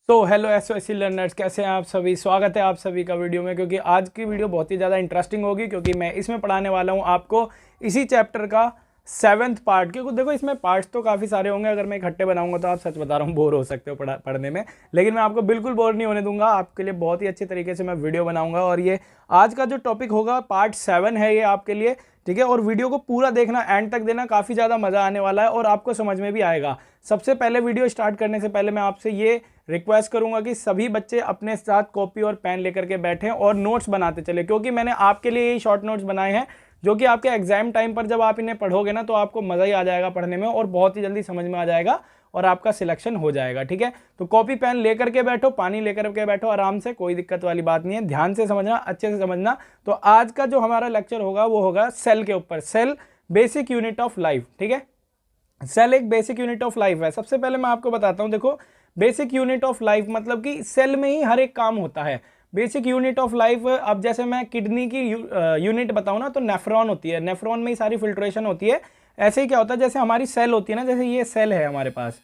तो hello SOSC learners, कैसे हैं आप सभी। स्वागत है आप सभी का वीडियो में, क्योंकि आज की वीडियो बहुत ही ज़्यादा इंटरेस्टिंग होगी, क्योंकि मैं इसमें पढ़ाने वाला हूं आपको इसी चैप्टर का 7th पार्ट। क्योंकि देखो इसमें पार्ट्स तो काफ़ी सारे होंगे, अगर मैं इकट्ठे बनाऊंगा तो आप सच बता रहा हूँ बोर हो सकते हो पढ़ने में, लेकिन मैं आपको बिल्कुल बोर नहीं होने दूंगा। आपके लिए बहुत ही अच्छे तरीके से मैं वीडियो बनाऊंगा, और ये आज का जो टॉपिक होगा पार्ट 7 है ये आपके लिए, ठीक है। और वीडियो को पूरा देखना, एंड तक देना, काफ़ी ज़्यादा मज़ा आने वाला है और आपको समझ में भी आएगा। सबसे पहले वीडियो स्टार्ट करने से पहले मैं आपसे ये रिक्वेस्ट करूंगा कि सभी बच्चे अपने साथ कॉपी और पेन लेकर के बैठें और नोट्स बनाते चले, क्योंकि मैंने आपके लिए ये शॉर्ट नोट्स बनाए हैं जो कि आपके एग्जाम टाइम पर जब आप इन्हें पढ़ोगे ना तो आपको मज़ा ही आ जाएगा पढ़ने में, और बहुत ही जल्दी समझ में आ जाएगा और आपका सिलेक्शन हो जाएगा, ठीक है। तो कॉपी पेन लेकर के बैठो, पानी लेकर के बैठो आराम से, कोई दिक्कत वाली बात नहीं है। ध्यान से समझना, अच्छे से समझना। तो आज का जो हमारा लेक्चर होगा वो होगा सेल के ऊपर। Cell basic unit of life, ठीक है। सेल एक बेसिक यूनिट ऑफ लाइफ है। सबसे पहले मैं आपको बताता हूं, देखो बेसिक यूनिट ऑफ लाइफ मतलब कि सेल में ही हर एक काम होता है। बेसिक यूनिट ऑफ लाइफ, अब जैसे मैं किडनी की यूनिट बताऊं ना तो नेफ्रॉन होती है, नेफ्रॉन में ही सारी फिल्ट्रेशन होती है। ऐसे ही क्या होता है, जैसे हमारी सेल होती है ना, जैसे ये सेल है हमारे पास,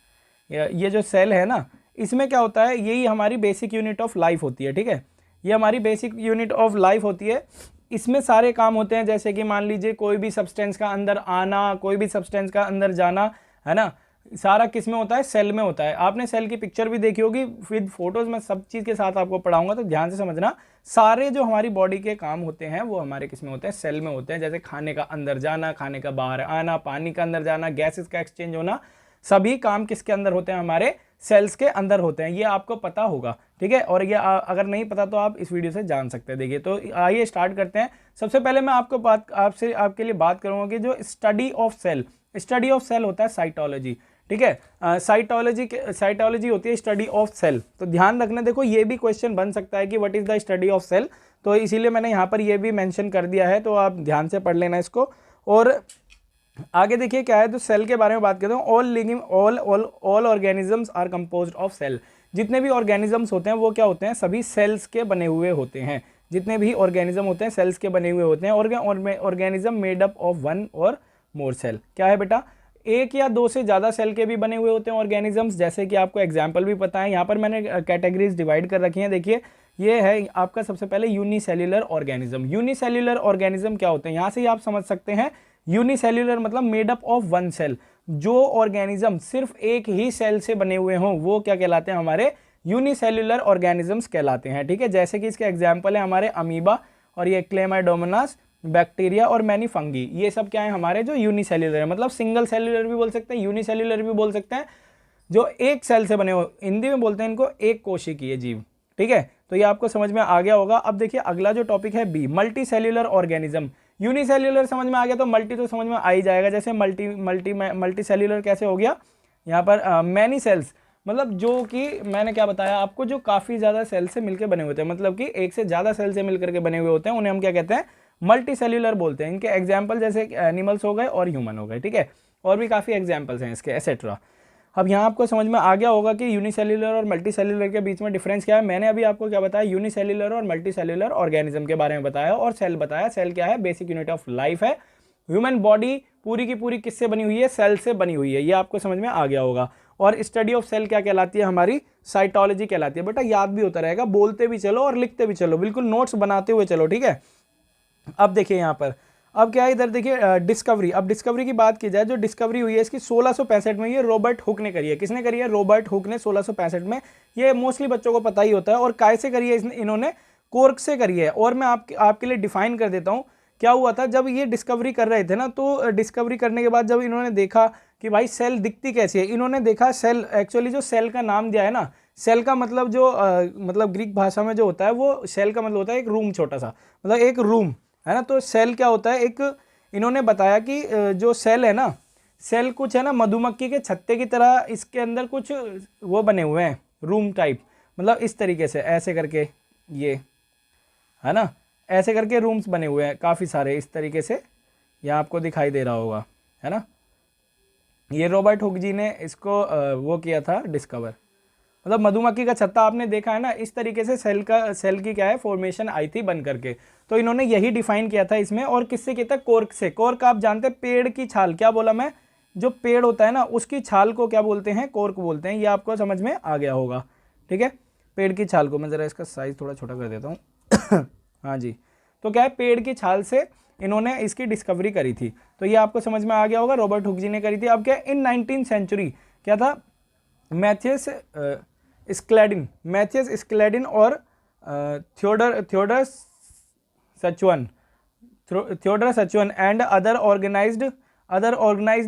ये जो सेल है ना, इसमें क्या होता है, यही हमारी बेसिक यूनिट ऑफ लाइफ होती है, ठीक है। ये हमारी बेसिक यूनिट ऑफ लाइफ होती है। इसमें सारे काम होते हैं, जैसे कि मान लीजिए कोई भी सब्सटेंस का अंदर आना, कोई भी सब्सटेंस का अंदर जाना, है ना, सारा किस में होता है, सेल में होता है। आपने सेल की पिक्चर भी देखी होगी विद फोटोज, में सब चीज़ के साथ आपको पढ़ाऊंगा, तो ध्यान से समझना। सारे जो हमारी बॉडी के काम होते हैं वो हमारे किस में होते हैं, सेल में होते हैं। जैसे खाने का अंदर जाना, खाने का बाहर आना, पानी का अंदर जाना, गैसेस का एक्सचेंज होना, सभी काम किसके अंदर होते हैं, हमारे सेल्स के अंदर होते हैं। ये आपको पता होगा, ठीक है। और ये अगर नहीं पता तो आप इस वीडियो से जान सकते हैं। देखिए, तो आइए स्टार्ट करते हैं। सबसे पहले मैं आपके लिए बात करूंगा कि जो स्टडी ऑफ सेल होता है साइटोलॉजी, ठीक है। साइटोलॉजी होती है स्टडी ऑफ सेल। तो ध्यान रखना, देखो ये भी क्वेश्चन बन सकता है कि what is the study of cell, तो इसीलिए मैंने यहाँ पर ये भी मेंशन कर दिया है, तो आप ध्यान से पढ़ लेना इसको। और आगे देखिए क्या है, तो सेल के बारे में बात करते हैं। All organisms are composed of cell. जितने भी ऑर्गेनिजम्स होते हैं वो क्या होते हैं, सभी सेल्स के बने हुए होते हैं। जितने भी ऑर्गेनिज्म होते हैं सेल्स के बने हुए होते हैं। Organism made up of one और मोर सेल। क्या है बेटा, एक या दो से ज़्यादा सेल के भी बने हुए होते हैं ऑर्गेनिजम्स। जैसे कि आपको एग्जाम्पल भी पता है, यहाँ पर मैंने कैटेगरीज डिवाइड कर रखी हैं। देखिए ये है आपका सबसे पहले यूनिसेल्युलर ऑर्गेनिज्म। यूनिसेल्युलर ऑर्गेनिज्म क्या होते हैं, यहाँ से ही आप समझ सकते हैं। यूनिसेल्युलर मतलब made up of one cell. जो ऑर्गेनिज्म सिर्फ एक ही सेल से बने हुए हों वो क्या कहलाते हैं, हमारे यूनिसेल्युलर ऑर्गेनिजम्स कहलाते हैं, ठीक है। जैसे कि इसके एग्जाम्पल है हमारे अमीबा, और ये क्लेमाइडोमोनास, बैक्टीरिया और मैनी फंगी। ये सब क्या है, हमारे जो यूनिसेल्युलर है, मतलब सिंगल सेल्युलर भी बोल सकते हैं, यूनिसेल्युलर भी बोल सकते हैं, जो एक सेल से बने हो। हिंदी में बोलते हैं इनको एक कोशिकीय जीव, ठीक है। तो ये आपको समझ में आ गया होगा। अब देखिए अगला जो टॉपिक है B, multicellular organism. Unicellular समझ में आ गया तो मल्टी तो समझ में आ ही जाएगा। जैसे मल्टी सेल्युलर कैसे हो गया, यहाँ पर मैनी सेल्स, मतलब जो कि मैंने क्या बताया आपको, जो काफ़ी ज़्यादा सेल से मिलकर बने होते हैं, मतलब कि एक से ज़्यादा सेल से मिलकर के बने हुए होते हैं, उन्हें हम क्या कहते हैं, मल्टी सेल्युलर बोलते हैं। इनके एग्जाम्पल जैसे एनिमल्स हो गए और ह्यूमन हो गए, ठीक है। और भी काफ़ी एग्जाम्पल्स हैं इसके, एसेट्रा। अब यहाँ आपको समझ में आ गया होगा कि यूनिसेल्युलर और मल्टी सेल्युलर के बीच में डिफरेंस क्या है। मैंने अभी आपको क्या बताया, यूनिसेल्युलर और मल्टी सेल्युलर ऑर्गेनिज्म के बारे में बताया, और सेल बताया। सेल क्या है, बेसिक यूनिट ऑफ लाइफ है। ह्यूमन बॉडी पूरी की पूरी किससे बनी हुई है, सेल से बनी हुई है। ये आपको समझ में आ गया होगा। और स्टडी ऑफ सेल क्या कहलाती है, हमारी साइटोलॉजी कहलाती है। बेटा याद भी होता रहेगा, बोलते भी चलो और लिखते भी चलो, बिल्कुल नोट्स बनाते हुए चलो, ठीक है। अब देखिए यहाँ पर, अब क्या है, इधर देखिए डिस्कवरी। अब डिस्कवरी की बात की जाए, जो डिस्कवरी हुई है इसकी 1665 में, ये रॉबर्ट हुक ने करी है। किसने करी है, रॉबर्ट हुक ने 1665 में। ये मोस्टली बच्चों को पता ही होता है। और काय से करी है इन्होंने, कोर्क से करी है। और मैं आपके लिए डिफाइन कर देता हूँ क्या हुआ था। जब ये डिस्कवरी कर रहे थे ना, तो डिस्कवरी करने के बाद जब इन्होंने देखा कि भाई सेल दिखती कैसी है, इन्होंने देखा सेल, एक्चुअली जो सेल का नाम दिया है ना, सेल का मतलब जो मतलब ग्रीक भाषा में जो होता है, वो सेल का मतलब होता है एक रूम, छोटा सा, मतलब एक रूम, है ना। तो सेल क्या होता है, एक, इन्होंने बताया कि जो सेल है ना, सेल कुछ है ना मधुमक्खी के छत्ते की तरह, इसके अंदर कुछ वो बने हुए हैं रूम टाइप, मतलब इस तरीके से ऐसे करके, ये है ना, ऐसे करके रूम्स बने हुए हैं काफ़ी सारे इस तरीके से, यहाँ आपको दिखाई दे रहा होगा, है ना। ये रॉबर्ट हुक जी ने इसको वो किया था डिस्कवर, मतलब मधुमक्खी का छत्ता आपने देखा है ना, इस तरीके से सेल की क्या है, फॉर्मेशन आई थी बन करके। तो इन्होंने यही डिफाइन किया था इसमें। और किससे किया था, कोर्क से। कोर्क आप जानते हैं, पेड़ की छाल, क्या बोला मैं, जो पेड़ होता है ना उसकी छाल को क्या बोलते हैं, कोर्क बोलते हैं। ये आपको समझ में आ गया होगा, ठीक है। पेड़ की छाल को, मैं ज़रा इसका साइज़ थोड़ा छोटा कर देता हूँ हाँ जी, तो क्या है, पेड़ की छाल से इन्होंने इसकी डिस्कवरी करी थी। तो ये आपको समझ में आ गया होगा, रॉबर्ट हुक जी ने करी थी। अब क्या, इन 19th सेंचुरी क्या था, मैथियस स्क्लेडिन और Theodor Schwann and other organized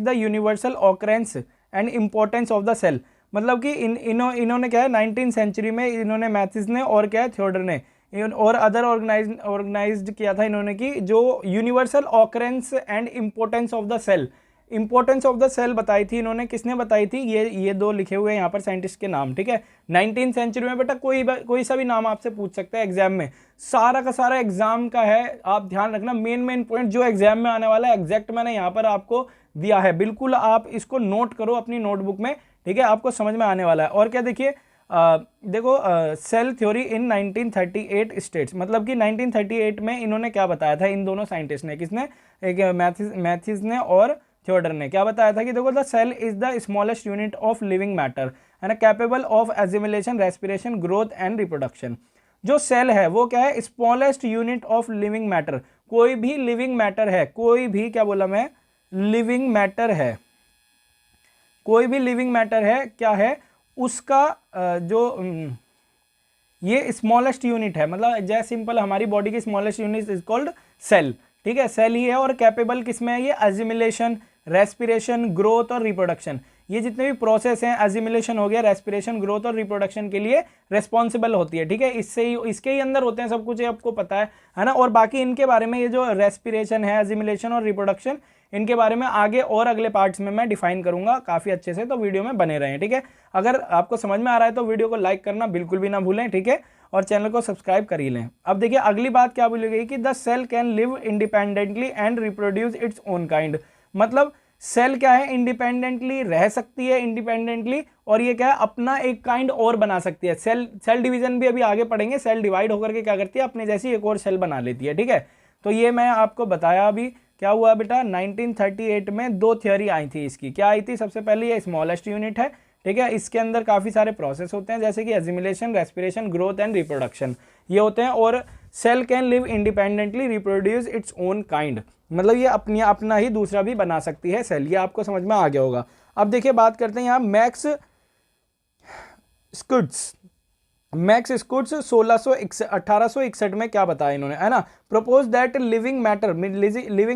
the universal occurrence and importance of the cell. मतलब कि इन्होंने क्या है, 19th सेंचुरी में इन्होंने मैथिस ने और क्या है, थियोडर ने और अदर ऑर्गेनाइज्ड किया था इन्होंने कि जो universal occurrence and importance of the cell, importance of the cell बताई थी इन्होंने। किसने बताई थी, ये दो लिखे हुए हैं यहाँ पर साइंटिस्ट के नाम, ठीक है। 19th सेंचुरी में बेटा कोई सा भी नाम आपसे पूछ सकता है एग्जाम में, सारा का सारा एग्जाम का है, आप ध्यान रखना। मेन पॉइंट जो एग्जाम में आने वाला है एग्जैक्ट मैंने यहाँ पर आपको दिया है, बिल्कुल आप इसको नोट करो अपनी नोटबुक में, ठीक है, आपको समझ में आने वाला है। और क्या देखिए, देखो सेल थ्योरी इन 1938 स्टेट्स, मतलब कि 1938 में इन्होंने क्या बताया था, इन दोनों साइंटिस्ट ने, किसने, एक मैथिस ने और थियोडर ने क्या बताया था कि देखो, the cell is the smallest unit of living matter and capable of assimilation, respiration, growth and reproduction. जो सेल है वो क्या है, smallest unit of living matter. कोई भी लिविंग मैटर है, कोई भी, क्या बोला मैं, लिविंग मैटर है, कोई भी लिविंग मैटर है, क्या है उसका ये स्मॉलेस्ट यूनिट है, मतलब जैसे सिंपल हमारी बॉडी की smallest unit is called cell, ठीक है, सेल ही है। और कैपेबल किसमें है, ये एजिमिलेशन, रेस्पिरेशन, ग्रोथ और रिप्रोडक्शन, ये जितने भी प्रोसेस हैं, एजिमिलेशन हो गया, रेस्पिरेशन, ग्रोथ और रिप्रोडक्शन के लिए रेस्पॉन्सिबल होती है, ठीक है। इसके ही अंदर होते हैं सब कुछ, ये आपको पता है ना। और बाकी इनके बारे में, ये जो रेस्पिरेशन है, एजिमिलेशन और रिप्रोडक्शन, इनके बारे में आगे और अगले पार्ट्स में मैं डिफाइन करूंगा काफ़ी अच्छे से, तो वीडियो में बने रहें, ठीक है। अगर आपको समझ में आ रहा है तो वीडियो को लाइक करना बिल्कुल भी ना भूलें, ठीक है, और चैनल को सब्सक्राइब कर ही लें। अब देखिए अगली बात क्या बोली गई कि the cell can live independently and reproduce its own kind. मतलब सेल क्या है, इंडिपेंडेंटली रह सकती है, इंडिपेंडेंटली, और ये क्या है, अपना एक काइंड और बना सकती है। सेल डिवीजन भी अभी आगे पढ़ेंगे, सेल डिवाइड होकर के क्या करती है, अपने जैसी एक और सेल बना लेती है, ठीक है। तो ये मैं आपको बताया अभी। क्या हुआ बेटा, 1938 में दो थ्योरी आई थी इसकी। क्या आई थी, सबसे पहले ये स्मॉलेस्ट यूनिट है, ठीक है, इसके अंदर काफ़ी सारे प्रोसेस होते हैं जैसे कि assimilation, respiration, growth and reproduction, ये होते हैं। और cell can live independently, reproduce its own kind, मतलब ये अपना ही दूसरा भी बना सकती है सेल, ये आपको समझ में आ गया होगा। अब देखिए बात करते हैं यहाँ मैक्स स्कुड्स 1861 में क्या बताया इन्होंने, है ना, propose that living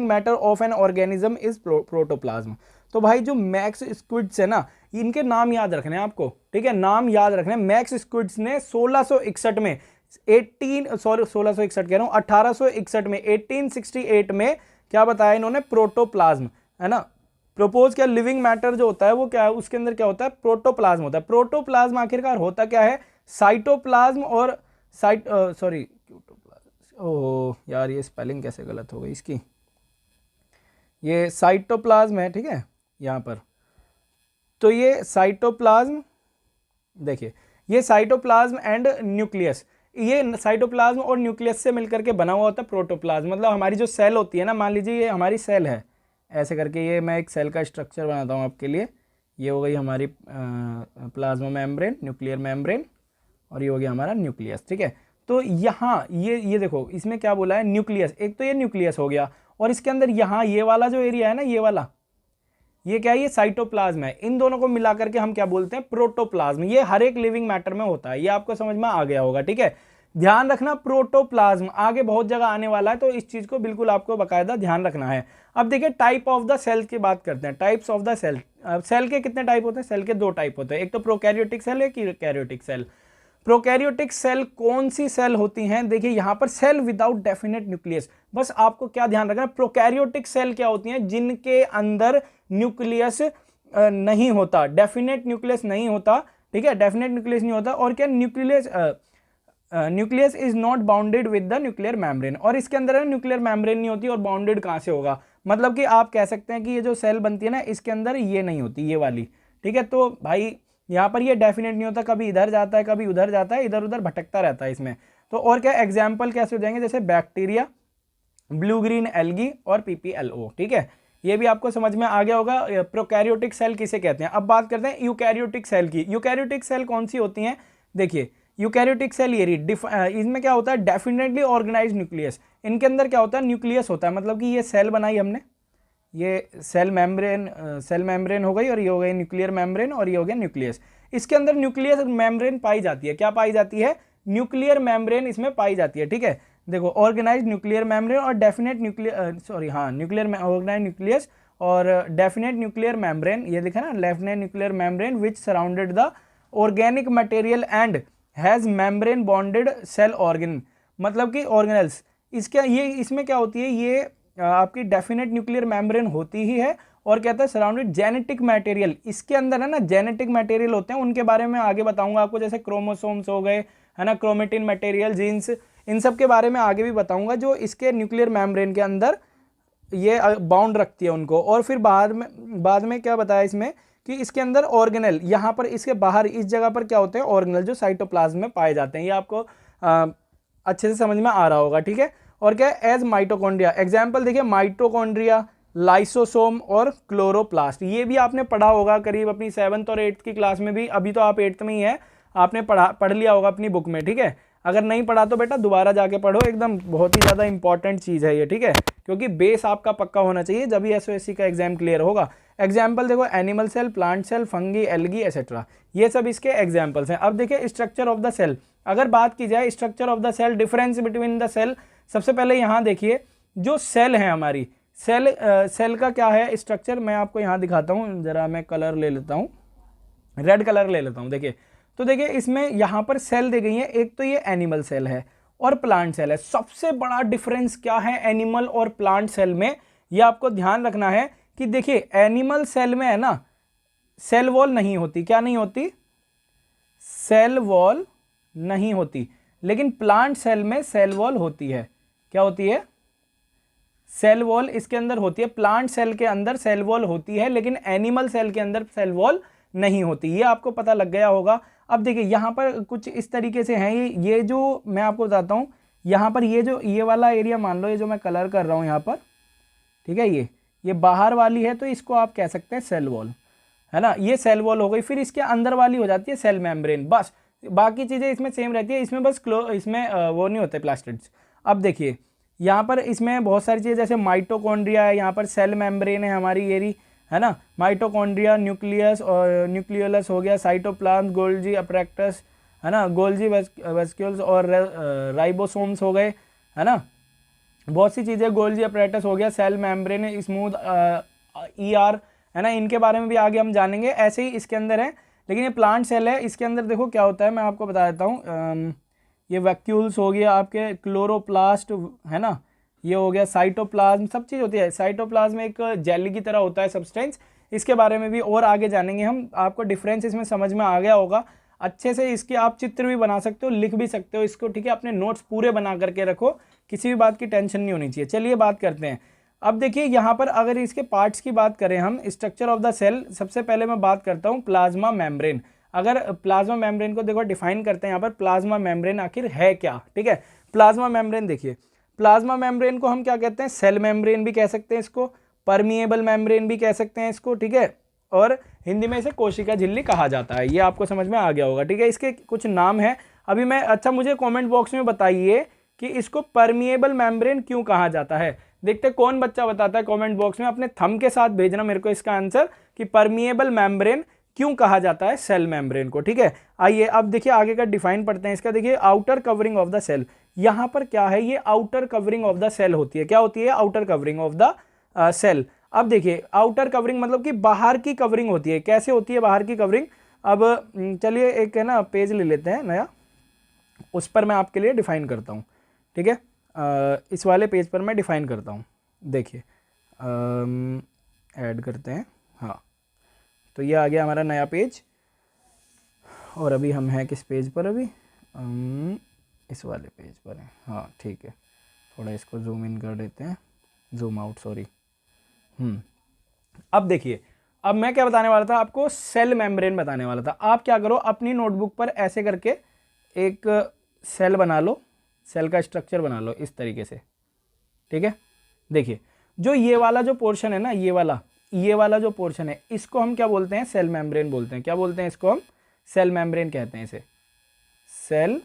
matter of an organism is protoplasm. तो भाई जो मैक्स स्क्विड्स है ना, इनके नाम याद रखने हैं आपको, ठीक है, नाम याद रखने हैं। मैक्स स्क्विड्स ने 1661 में 1661 कह रहा हूँ, 1861 में 1868 में क्या बताया इन्होंने, प्रोटोप्लाज्म, है ना। प्रपोज क्या, लिविंग मैटर जो होता है वो क्या है, उसके अंदर क्या होता है, प्रोटोप्लाज्म होता है। प्रोटोप्लाज्म आखिरकार होता क्या है, साइटोप्लाज्म और ओह यार ये स्पेलिंग कैसे गलत हो गई इसकी, ये साइटोप्लाज्म है, ठीक है, यहाँ पर। तो ये साइटोप्लाज्म, देखिए ये साइटोप्लाज्म एंड न्यूक्लियस, ये साइटोप्लाज्म और न्यूक्लियस से मिलकर के बना हुआ होता है प्रोटोप्लाज्म। मतलब हमारी जो सेल होती है ना, मान लीजिए ये हमारी सेल है, ऐसे करके ये मैं एक सेल का स्ट्रक्चर बनाता हूँ आपके लिए। ये हो गई हमारी प्लाज्मा मेम्ब्रेन, न्यूक्लियर मेम्ब्रेन, और ये हो गया हमारा न्यूक्लियस, ठीक है। तो यहाँ ये देखो इसमें क्या बोला है, न्यूक्लियस, एक तो ये न्यूक्लियस हो गया, और इसके अंदर यहाँ ये वाला जो एरिया है ना, ये वाला, ये क्या है, ये साइटोप्लाज्म है। इन दोनों को मिलाकर के हम क्या बोलते हैं, प्रोटोप्लाज्म। ये हर एक लिविंग मैटर में होता है, ये आपको समझ में आ गया होगा, ठीक है। ध्यान रखना, प्रोटोप्लाज्म आगे बहुत जगह आने वाला है, तो इस चीज को बिल्कुल आपको बकायदा ध्यान रखना है। अब देखिए टाइप ऑफ द सेल की बात करते हैं, types of the cell. Cell के कितने टाइप होते हैं, सेल के दो टाइप होते हैं, एक तो प्रोकैरियोटिक सेल, एक यूकैरियोटिक सेल। प्रोकैरियोटिक सेल कौन सी सेल होती हैं, देखिए यहां पर सेल विदाउट डेफिनेट न्यूक्लियस। बस आपको क्या ध्यान रखना, प्रोकैरियोटिक सेल क्या होती हैं, जिनके अंदर न्यूक्लियस नहीं होता, डेफिनेट न्यूक्लियस नहीं होता, ठीक है, डेफिनेट न्यूक्लियस नहीं होता। और क्या, nucleus is not bounded with the nuclear membrane, और इसके अंदर न्यूक्लियर मेम्ब्रेन नहीं होती, और बाउंडेड कहां से होगा, मतलब कि आप कह सकते हैं कि ये जो सेल बनती है ना, इसके अंदर ये नहीं होती, ये वाली, ठीक है। तो भाई यहाँ पर ये डेफिनेट नहीं होता, कभी इधर जाता है, कभी उधर जाता है, इधर उधर भटकता रहता है इसमें। तो और क्या एग्जाम्पल कैसे हो जाएंगे, जैसे बैक्टीरिया, ब्लू ग्रीन एल्गी और PPLO, ठीक है, ये भी आपको समझ में आ गया होगा प्रोकैरियोटिक सेल किसे कहते हैं। अब बात करते हैं यूकैरियोटिक सेल की। यूकैरियोटिक सेल कौन सी होती हैं, देखिए यूकैरियोटिक सेल ये इसमें क्या होता है, डेफिनेटली ऑर्गेनाइज न्यूक्लियस। इनके अंदर क्या होता है, न्यूक्लियस होता है, मतलब कि ये सेल बनाई हमने, ये सेल मेम्ब्रेन हो गई और ये हो गई न्यूक्लियर मेम्ब्रेन और ये हो गया न्यूक्लियस। इसके अंदर न्यूक्लियर मेम्ब्रेन पाई जाती है, क्या पाई जाती है, न्यूक्लियर मेम्ब्रेन इसमें पाई जाती है। ठीक है, देखो ऑर्गेनाइज न्यूक्लियर मेम्ब्रेन और डेफिनेट न्यूक्लियर ऑर्गेनाइज न्यूक्लियस और डेफिनेट न्यूक्लियर मेम्ब्रेन, ये लिखा ना, definite nuclear membrane which surrounded the organic material and has membrane bonded cell organ, मतलब कि ऑर्गेनल्स। इसमें क्या होती है, ये आपकी डेफिनेट न्यूक्लियर मेम्ब्रेन होती ही है और कहता है सराउंडेड जेनेटिक मटेरियल। इसके अंदर है ना जेनेटिक मटेरियल होते हैं, उनके बारे में आगे बताऊंगा आपको, जैसे क्रोमोसोम्स हो गए, है ना, क्रोमेटिन मटेरियल, जीन्स, इन सब के बारे में आगे भी बताऊंगा, जो इसके न्यूक्लियर मेम्ब्रेन के अंदर ये बाउंड रखती है उनको। और फिर बाद में क्या बताया इसमें कि इसके अंदर ऑर्गेनल, यहाँ पर इसके बाहर इस जगह पर क्या होते हैं, ऑर्गेनल जो साइटोप्लाज्म में पाए जाते हैं। ये आपको अच्छे से समझ में आ रहा होगा। ठीक है, और क्या है, एज माइटोकॉन्ड्रिया। एग्जाम्पल देखिए, माइटोकॉन्ड्रिया, लाइसोसोम और क्लोरोप्लास्ट, ये भी आपने पढ़ा होगा करीब अपनी 7th और 8th की क्लास में भी। अभी तो आप 8th में ही है, आपने पढ़ लिया होगा अपनी बुक में। ठीक है, अगर नहीं पढ़ा तो बेटा दोबारा जाके पढ़ो, एकदम बहुत ही ज़्यादा इंपॉर्टेंट चीज़ है ये। ठीक है, क्योंकि बेस आपका पक्का होना चाहिए जब भी एसओएससी का एग्जाम क्लियर होगा। एग्जाम्पल देखो, animal cell, plant cell, fungi, algae etcetera, ये सब इसके एग्जाम्पल्स हैं। अब देखिए स्ट्रक्चर ऑफ द सेल, अगर बात की जाए structure of the cell, difference between the cell, सबसे पहले यहाँ देखिए जो सेल है हमारी, सेल का क्या है स्ट्रक्चर, मैं आपको यहाँ दिखाता हूँ, जरा मैं कलर ले लेता हूँ, रेड कलर ले लेता हूँ। देखिए, तो देखिए इसमें यहाँ पर सेल दी गई है, एक तो ये एनिमल सेल है और प्लांट सेल है। सबसे बड़ा डिफरेंस क्या है एनिमल और प्लांट सेल में, ये आपको ध्यान रखना है कि देखिए एनिमल सेल में है ना, सेल वॉल नहीं होती, क्या नहीं होती, सेल वॉल नहीं होती, लेकिन प्लांट सेल में सेल वॉल होती है। क्या होती है, सेल वॉल इसके अंदर होती है। प्लांट सेल के अंदर सेल वॉल होती है, लेकिन एनिमल सेल के अंदर सेल वॉल नहीं होती, ये आपको पता लग गया होगा। अब देखिए यहाँ पर कुछ इस तरीके से हैं, ये जो मैं आपको बताता हूँ, यहाँ पर ये वाला एरिया मान लो, ये जो मैं कलर कर रहा हूँ यहाँ पर, ठीक है, ये बाहर वाली है, तो इसको आप कह सकते हैं सेल वॉल, है ना, ये सेल वॉल हो गई। फिर इसके अंदर वाली हो जाती है सेल मेम्ब्रेन, बस बाकी चीज़ें इसमें सेम रहती है, इसमें बस इसमें वो नहीं होते प्लास्टिड्स। अब देखिए यहाँ पर इसमें बहुत सारी चीज़ें, जैसे माइटोकॉन्ड्रिया है, यहाँ पर सेल मेम्ब्रेन है हमारी ये, है ना, माइटोकॉन्ड्रिया, न्यूक्लियस और न्यूक्लियोलस हो गया, साइटोप्लाज्म, गोल्जी अपैरेटस, है ना, गोल्जी वेस्क्यूल्स और राइबोसोम्स हो गए, है ना, बहुत सी चीज़ें, गोल्जी अपैरेटस हो गया, सेल मेम्ब्रेन, स्मूथ ER, है ना, इनके बारे में भी आगे हम जानेंगे। ऐसे ही इसके अंदर है, लेकिन ये प्लांट सेल है, इसके अंदर देखो क्या होता है, मैं आपको बता देता हूँ। ये वैक्यूल्स हो गया आपके, क्लोरोप्लास्ट, है ना, ये हो गया साइटोप्लाज्म, सब चीज़ होती है। साइटोप्लाज्म एक जेली की तरह होता है सब्सटेंस, इसके बारे में भी और आगे जानेंगे हम। आपको डिफरेंस इसमें समझ में आ गया होगा अच्छे से। इसके आप चित्र भी बना सकते हो, लिख भी सकते हो इसको, ठीक है, अपने नोट्स पूरे बना करके रखो, किसी भी बात की टेंशन नहीं होनी चाहिए। चलिए बात करते हैं। अब देखिए यहाँ पर अगर इसके पार्ट्स की बात करें हम, स्ट्रक्चर ऑफ द सेल, सबसे पहले मैं बात करता हूँ प्लाज्मा मेम्ब्रेन। अगर प्लाज्मा मेम्ब्रेन को देखो डिफाइन करते हैं यहाँ पर, प्लाज्मा मेम्ब्रेन आखिर है क्या, ठीक है। प्लाज्मा मेम्ब्रेन देखिए, प्लाज्मा मेम्ब्रेन को हम क्या कहते हैं, सेल मेम्ब्रेन भी कह सकते हैं इसको, परमिएबल मेम्ब्रेन भी कह सकते हैं इसको, ठीक है, और हिंदी में इसे कोशिका झिल्ली कहा जाता है। ये आपको समझ में आ गया होगा, ठीक है। इसके कुछ नाम है अभी मैं, अच्छा मुझे कमेंट बॉक्स में बताइए कि इसको परमिएबल मेम्ब्रेन क्यों कहा जाता है। देखते कौन बच्चा बताता है कमेंट बॉक्स में, अपने थंब के साथ भेजना मेरे को इसका आंसर कि परमिएबल मेम्ब्रेन क्यों कहा जाता है सेल मेम्ब्रेन को, ठीक है। आइए अब देखिए आगे का डिफाइन पढ़ते हैं इसका। देखिए outer covering of the cell, यहाँ पर क्या है, ये outer covering of the cell होती है। क्या होती है, outer covering of the cell. अब देखिए आउटर कवरिंग मतलब कि बाहर की कवरिंग होती है। कैसे होती है बाहर की कवरिंग, अब चलिए एक है ना पेज ले लेते हैं नया, उस पर मैं आपके लिए डिफाइन करता हूँ, ठीक है। इस वाले पेज पर मैं डिफाइन करता हूँ। देखिए ऐड करते हैं, हाँ, तो ये आ गया हमारा नया पेज। और अभी हम हैं किस पेज पर, अभी इस वाले पेज पर हैं, हाँ ठीक है। थोड़ा इसको जूम इन कर देते हैं, जूम आउट, सॉरी। अब देखिए, अब मैं क्या बताने वाला था आपको, सेल मेम्ब्रेन बताने वाला था। आप क्या करो, अपनी नोटबुक पर ऐसे करके एक सेल बना लो, सेल का स्ट्रक्चर बना लो इस तरीके से, ठीक है। देखिए जो ये वाला जो पोर्शन है ना, ये वाला जो पोर्शन है, इसको हम क्या बोलते हैं, सेल मेम्ब्रेन बोलते हैं। क्या बोलते हैं इसको हम, सेल मेम्ब्रेन कहते हैं इसे, सेल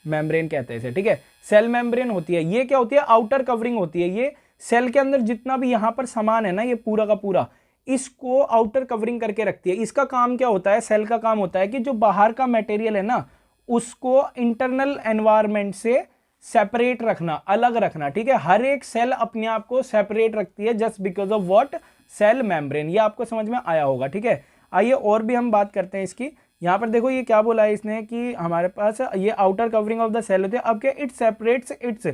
मेम्ब्रेन कहते हैं इसे, ठीक है। सेल मेम्ब्रेन होती है, ये क्या होती है, आउटर कवरिंग होती है। ये सेल के अंदर जितना भी यहां पर सामान है ना, ये पूरा का पूरा इसको आउटर कवरिंग करके रखती है। इसका काम क्या होता है, सेल का काम होता है कि जो बाहर का मटेरियल है ना, उसको इंटरनल एनवायरनमेंट से सेपरेट रखना, अलग रखना, ठीक है। हर एक सेल अपने आप को सेपरेट रखती है just because of what, cell membrane. ये आपको समझ में आया होगा, ठीक है। आइए और भी हम बात करते हैं इसकी। यहाँ पर देखो ये क्या बोला है इसने कि हमारे पास ये outer covering of the cell होती है। अब क्या, it separates its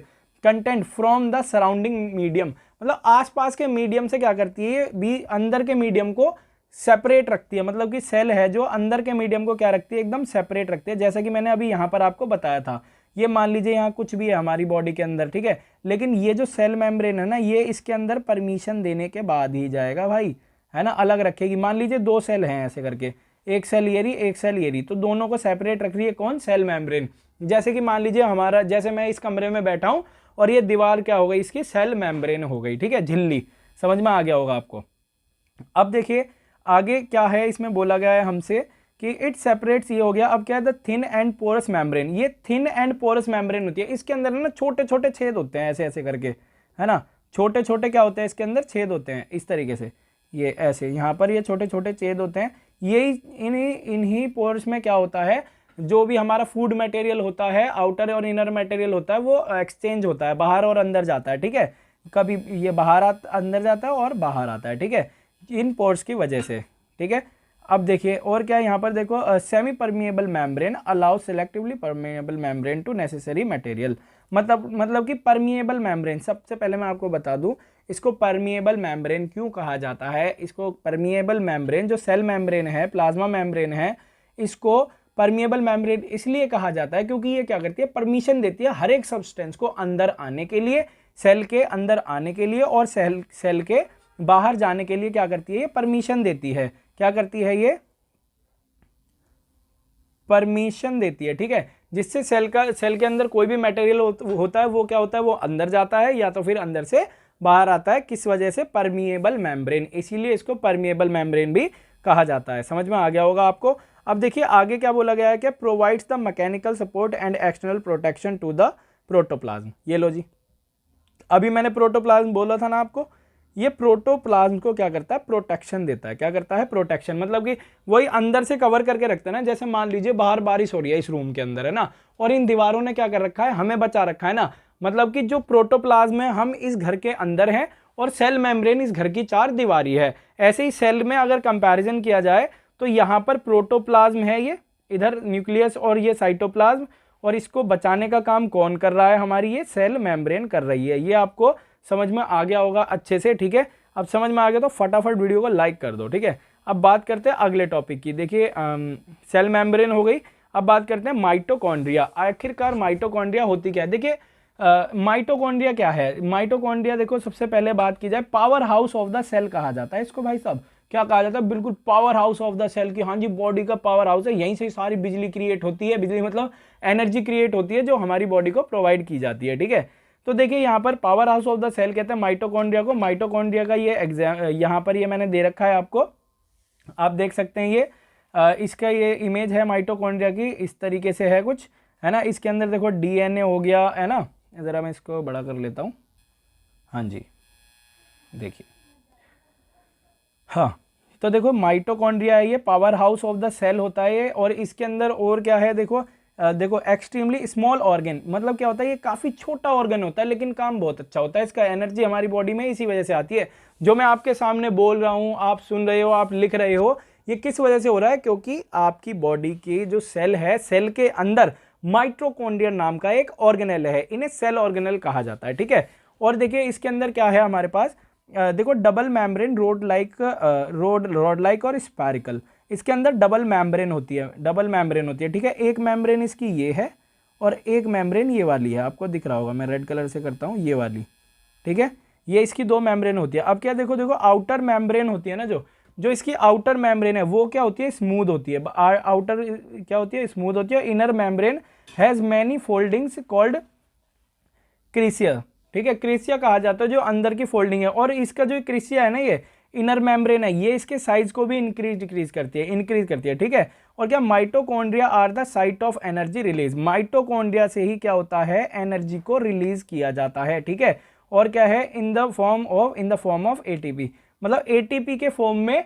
content from the surrounding medium, मतलब आसपास के मीडियम से क्या करती है, भी अंदर के मीडियम को सेपरेट रखती है। मतलब कि सेल है जो अंदर के मीडियम को क्या रखती है, एकदम सेपरेट रखती है। जैसा कि मैंने अभी यहाँ पर आपको बताया था, ये मान लीजिए यहाँ कुछ भी है हमारी बॉडी के अंदर, ठीक है, लेकिन ये जो सेल मेम्ब्रेन है ना, ये इसके अंदर परमिशन देने के बाद ही जाएगा भाई, है ना, अलग रखेगी। मान लीजिए दो सेल हैं ऐसे करके, एक सेल ये रही, एक सेल ये रही, तो दोनों को सेपरेट रख रही है कौन, सेल मेम्ब्रेन। जैसे कि मान लीजिए हमारा, जैसे मैं इस कमरे में बैठा हूं और ये दीवार क्या हो गई, इसकी सेल मेम्ब्रेन हो गई, ठीक है, झिल्ली। समझ में आ गया होगा आपको। अब देखिए आगे क्या है, इसमें बोला गया है हमसे कि इट सेपरेट्स, ये हो गया। अब क्या है, the thin and porous membrane. ये थिन एंड पोरस मेम्ब्रेन होती है, इसके अंदर ना छोटे छोटे छेद होते हैं ऐसे ऐसे करके, है ना, छोटे छोटे क्या होते हैं, इसके अंदर छेद होते हैं इस तरीके से, ये ऐसे यहाँ पर ये छोटे छोटे छेद होते हैं। ये इन्हीं पोर्स में क्या होता है, जो भी हमारा फूड मटेरियल होता है, आउटर और इनर मटेरियल होता है, वो एक्सचेंज होता है, बाहर और अंदर जाता है, ठीक है। कभी ये बाहर अंदर जाता है और बाहर आता है, ठीक है, इन पोर्स की वजह से, ठीक है। अब देखिए और क्या है यहाँ पर, देखो semipermeable membrane allow selectively permeable membrane to necessary material. मतलब कि परमिएबल मेम्ब्रेन, सबसे पहले मैं आपको बता दूं इसको परमिएबल मेम्ब्रेन क्यों कहा जाता है। इसको परमिएबल मेम्ब्रेन, जो सेल मेम्ब्रेन है, प्लाज्मा मेम्ब्रेन है, इसको परमिएबल मेम्ब्रेन इसलिए कहा जाता है क्योंकि ये क्या करती है, परमिशन देती है हर एक सब्सटेंस को अंदर आने के लिए, सेल के अंदर आने के लिए और सेल के बाहर जाने के लिए क्या करती है, ये परमिशन देती है। क्या करती है, ये परमिशन देती है, ठीक है, जिससे सेल के अंदर कोई भी मटेरियल होता है वो क्या होता है, वो अंदर जाता है या तो फिर अंदर से बाहर आता है। किस वजह से, परमिएबल मेम्ब्रेन, इसीलिए इसको परमिएबल मेम्ब्रेन भी कहा जाता है। समझ में आ गया होगा आपको। अब देखिए आगे क्या बोला गया है कि provides the mechanical support and external protection to the protoplasm. ये लो जी, अभी मैंने प्रोटोप्लाज्म बोला था ना आपको, ये प्रोटोप्लाज्म को क्या करता है, प्रोटेक्शन देता है। क्या करता है, प्रोटेक्शन, मतलब कि वही अंदर से कवर करके रखता है ना। जैसे मान लीजिए बाहर बारिश हो रही है इस रूम के अंदर, है ना, और इन दीवारों ने क्या कर रखा है, हमें बचा रखा है ना। मतलब कि जो प्रोटोप्लाज्म है, हम इस घर के अंदर हैं और सेल मेम्ब्रेन इस घर की चार दीवारी है। ऐसे ही सेल में अगर कंपैरिजन किया जाए तो यहाँ पर प्रोटोप्लाज्म है, ये इधर न्यूक्लियस और ये साइटोप्लाज्म, और इसको बचाने का काम कौन कर रहा है, हमारी ये सेल मेम्ब्रेन कर रही है। ये आपको समझ में आ गया होगा अच्छे से, ठीक है। अब समझ में आ गया तो फटाफट वीडियो को लाइक कर दो, ठीक है। अब बात करते हैं अगले टॉपिक की। देखिए सेल मेम्ब्रेन हो गई, अब बात करते हैं माइटोकॉन्ड्रिया। आखिरकार माइटोकॉन्ड्रिया होती क्या है, देखिए माइटोकॉन्ड्रिया क्या है। माइटोकॉन्ड्रिया देखो, सबसे पहले बात की जाए, powerhouse of the cell कहा जाता है इसको भाई साहब। क्या कहा जाता है, बिल्कुल powerhouse of the cell की, हाँ जी, बॉडी का पावर हाउस है, यहीं से सारी बिजली क्रिएट होती है। बिजली मतलब एनर्जी क्रिएट होती है जो हमारी बॉडी को प्रोवाइड की जाती है, ठीक है। तो देखिए यहाँ पर powerhouse of the cell कहते हैं माइटोकॉन्ड्रिया को। माइटोकॉन्ड्रिया का ये यहाँ पर ये मैंने दे रखा है आपको, आप देख सकते हैं। ये इसका ये इमेज है माइटोकॉन्ड्रिया की, इस तरीके से है कुछ, है ना। इसके अंदर देखो डीएनए हो गया, है ना, ज़रा मैं इसको बड़ा कर लेता हूँ, हाँ जी, देखिए, हाँ, तो देखो माइटोकॉन्ड्रिया है, ये powerhouse of the cell होता है ये। और इसके अंदर और क्या है, देखो देखो एक्सट्रीमली स्मॉल ऑर्गन, मतलब क्या होता है, ये काफ़ी छोटा ऑर्गन होता है लेकिन काम बहुत अच्छा होता है इसका। एनर्जी हमारी बॉडी में इसी वजह से आती है। जो मैं आपके सामने बोल रहा हूँ, आप सुन रहे हो, आप लिख रहे हो, ये किस वजह से हो रहा है, क्योंकि आपकी बॉडी की जो सेल है, सेल के अंदर माइटोकॉन्ड्रिया नाम का एक ऑर्गेनेल है, इन्हें सेल ऑर्गेनेल कहा जाता है, ठीक है। और देखिए इसके अंदर क्या है हमारे पास, देखो डबल मेम्ब्रेन, रॉड लाइक और स्पैरिकल। इसके अंदर डबल मेम्ब्रेन होती है, ठीक है। एक मेम्ब्रेन इसकी ये है और एक मेम्ब्रेन ये वाली है, आपको दिख रहा होगा, मैं रेड कलर से करता हूँ, ये वाली, ठीक है। ये इसकी दो मेम्ब्रेन होती है। अब क्या, देखो आउटर मेम्ब्रेन होती है ना, जो इसकी आउटर मेम्ब्रेन है वो क्या होती है, स्मूथ होती है। आउटर क्या होती है, स्मूथ होती है। Inner membrane has many foldings called cristae, ठीक है, क्रीसिया कहा जाता है जो अंदर की फोल्डिंग है। और इसका जो क्रीसिया है ना, ये इनर मेम्ब्रेन है, ये इसके साइज को भी इंक्रीज करती है, ठीक है। और क्या mitochondria are the site of energy release, mitochondria से ही क्या होता है, एनर्जी को रिलीज किया जाता है, ठीक है। और क्या है, in the form of ATP, मतलब एटीपी के फॉर्म में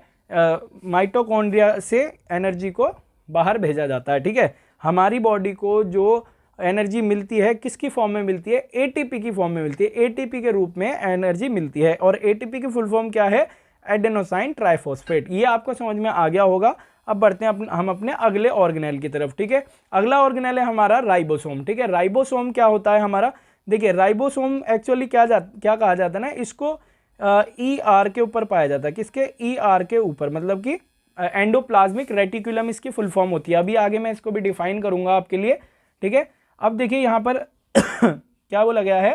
माइटोकॉन्ड्रिया से एनर्जी को बाहर भेजा जाता है, ठीक है। हमारी बॉडी को जो एनर्जी मिलती है किसकी फॉर्म में मिलती है, एटीपी की फॉर्म में मिलती है, एटीपी के रूप में एनर्जी मिलती है। और एटीपी की फुल फॉर्म क्या है, एडेनोसाइन ट्राइफॉस्फेट। ये आपको समझ में आ गया होगा। अब बढ़ते हैं हम अपने अगले ऑर्गेनेल की तरफ, ठीक है। अगला ऑर्गेनेल है हमारा राइबोसोम, ठीक है। राइबोसोम क्या होता है हमारा, देखिए राइबोसोम एक्चुअली क्या कहा जाता है ना, इसको ER के ऊपर पाया जाता है, किसके, ER के ऊपर, मतलब कि एंडोप्लाज्मिक रेटिकुलम इसकी फुल फॉर्म होती है। अभी आगे मैं इसको भी डिफाइन करूंगा आपके लिए, ठीक है। अब देखिए यहाँ पर क्या बोला गया है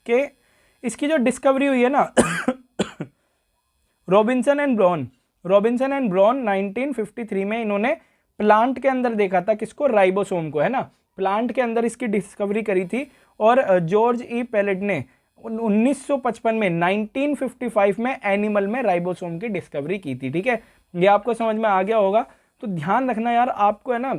कि इसकी जो डिस्कवरी हुई है ना रॉबिन्सन एंड ब्राउन 1953 में इन्होंने प्लांट के अंदर देखा था, किसको, राइबोसोम को, है ना। प्लांट के अंदर इसकी डिस्कवरी करी थी। और जॉर्ज ई पेलेट ने 1955 में 1955 में एनिमल में राइबोसोम की डिस्कवरी की थी, ठीक है। ये आपको समझ में आ गया होगा। तो ध्यान रखना यार, आपको है ना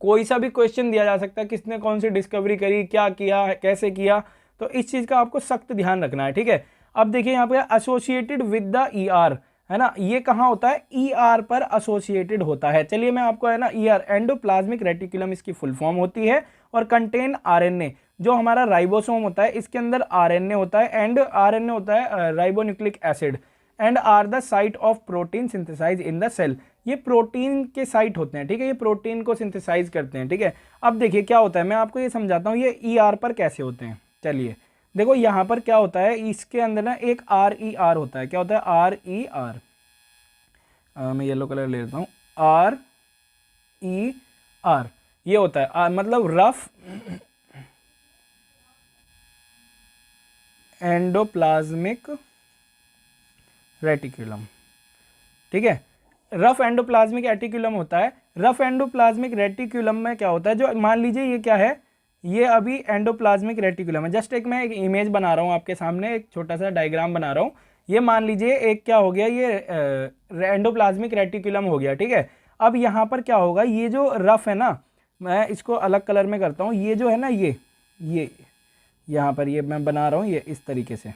कोई सा भी क्वेश्चन दिया जा सकता है, किसने कौन सी डिस्कवरी करी, क्या किया, कैसे किया, तो इस चीज़ का आपको सख्त ध्यान रखना है, ठीक है। अब देखिए यहाँ पे एसोसिएटेड विद द ER, है ना, ये कहाँ होता है, ER पर एसोसिएटेड होता है। चलिए मैं आपको, है ना, ER एंडोप्लाज्मिक रेटिकुलम इसकी फुल फॉर्म होती है। और कंटेन RNA, जो हमारा राइबोसोम होता है इसके अंदर RNA होता है, एंड RNA होता है ribonucleic acid, and are the site of protein synthesize in the cell. ये प्रोटीन के साइट होते हैं, ठीक है, ये प्रोटीन को सिंथेसाइज करते हैं, ठीक है। अब देखिए क्या होता है, मैं आपको ये समझाता हूँ ये ER पर कैसे होते हैं। चलिए देखो यहाँ पर क्या होता है, इसके अंदर ना एक RER होता है, क्या होता है, RER, मैं येलो कलर ले लेता हूँ, RER ये होता है मतलब रफ एंडोप्लाज्मिक रेटिकुलम, ठीक है। रफ एंडोप्लाज्मिक रेटिकुलम होता है। रफ एंडोप्लाज्मिक रेटिकुलम में क्या होता है, जो मान लीजिए ये क्या है, ये अभी एंडोप्लाज्मिक रेटिकुलम है। जस्ट एक मैं एक इमेज बना रहा हूँ आपके सामने, एक छोटा सा डायग्राम बना रहा हूँ। ये मान लीजिए एक क्या हो गया, ये एंडोप्लाज्मिक रेटिकुलम हो गया, ठीक है। अब यहाँ पर क्या होगा, ये जो रफ है ना, मैं इसको अलग कलर में करता हूँ, ये जो है ना, ये यहाँ पर ये मैं बना रहा हूँ, ये इस तरीके से,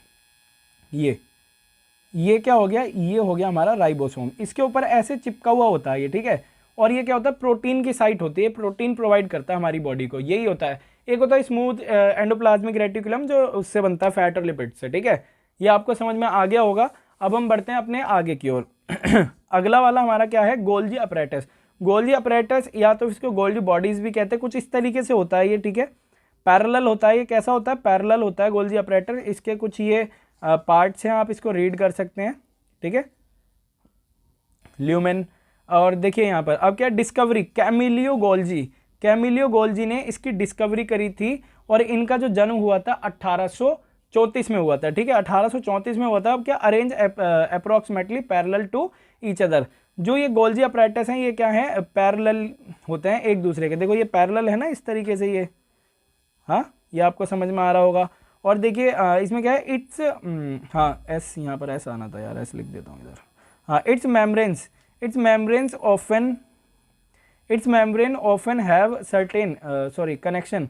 ये क्या हो गया, ये हो गया हमारा राइबोसोम। इसके ऊपर ऐसे चिपका हुआ होता है ये, ठीक है। और ये क्या होता है, प्रोटीन की साइट होती है, प्रोटीन प्रोवाइड करता है हमारी बॉडी को, यही होता है। एक होता है स्मूथ एंडोप्लाज्मिक रेटिकुलम, जो उससे बनता है फैट और लिपिड से, ठीक है। ये आपको समझ में आ गया होगा। अब हम बढ़ते हैं अपने आगे की ओर। अगला वाला हमारा क्या है, गोल्जी अपरेटस। गोल्जी अपरेटस या तो इसको गोल्जी बॉडीज भी कहते हैं, कुछ इस तरीके से होता है ये, ठीक है। पैरेलल होता है, ये कैसा होता है, पैरेलल होता है गोल्जी अपरेटस। इसके कुछ ये पार्ट्स हैं, आप इसको रीड कर सकते हैं, ठीक है, ल्यूमेन। और देखिए यहाँ पर अब क्या डिस्कवरी, कैमिलियो गोल्जी ने इसकी डिस्कवरी करी थी। और इनका जो जन्म हुआ था 1834 में हुआ था, ठीक है, 1834 में हुआ था। अब क्या, arrange approximately parallel to each other. जो ये गोल्जी अपरेटस हैं ये क्या है, पैरेलल होते हैं एक दूसरे के। देखो ये पैरेलल है ना इस तरीके से, ये, हाँ, ये आपको समझ में आ रहा होगा। और देखिए इसमें क्या है, इट्स, हाँ एस, यहाँ पर एस आना था यार, एस लिख देता हूँ इधर, हाँ, it's membrane often have certain connection.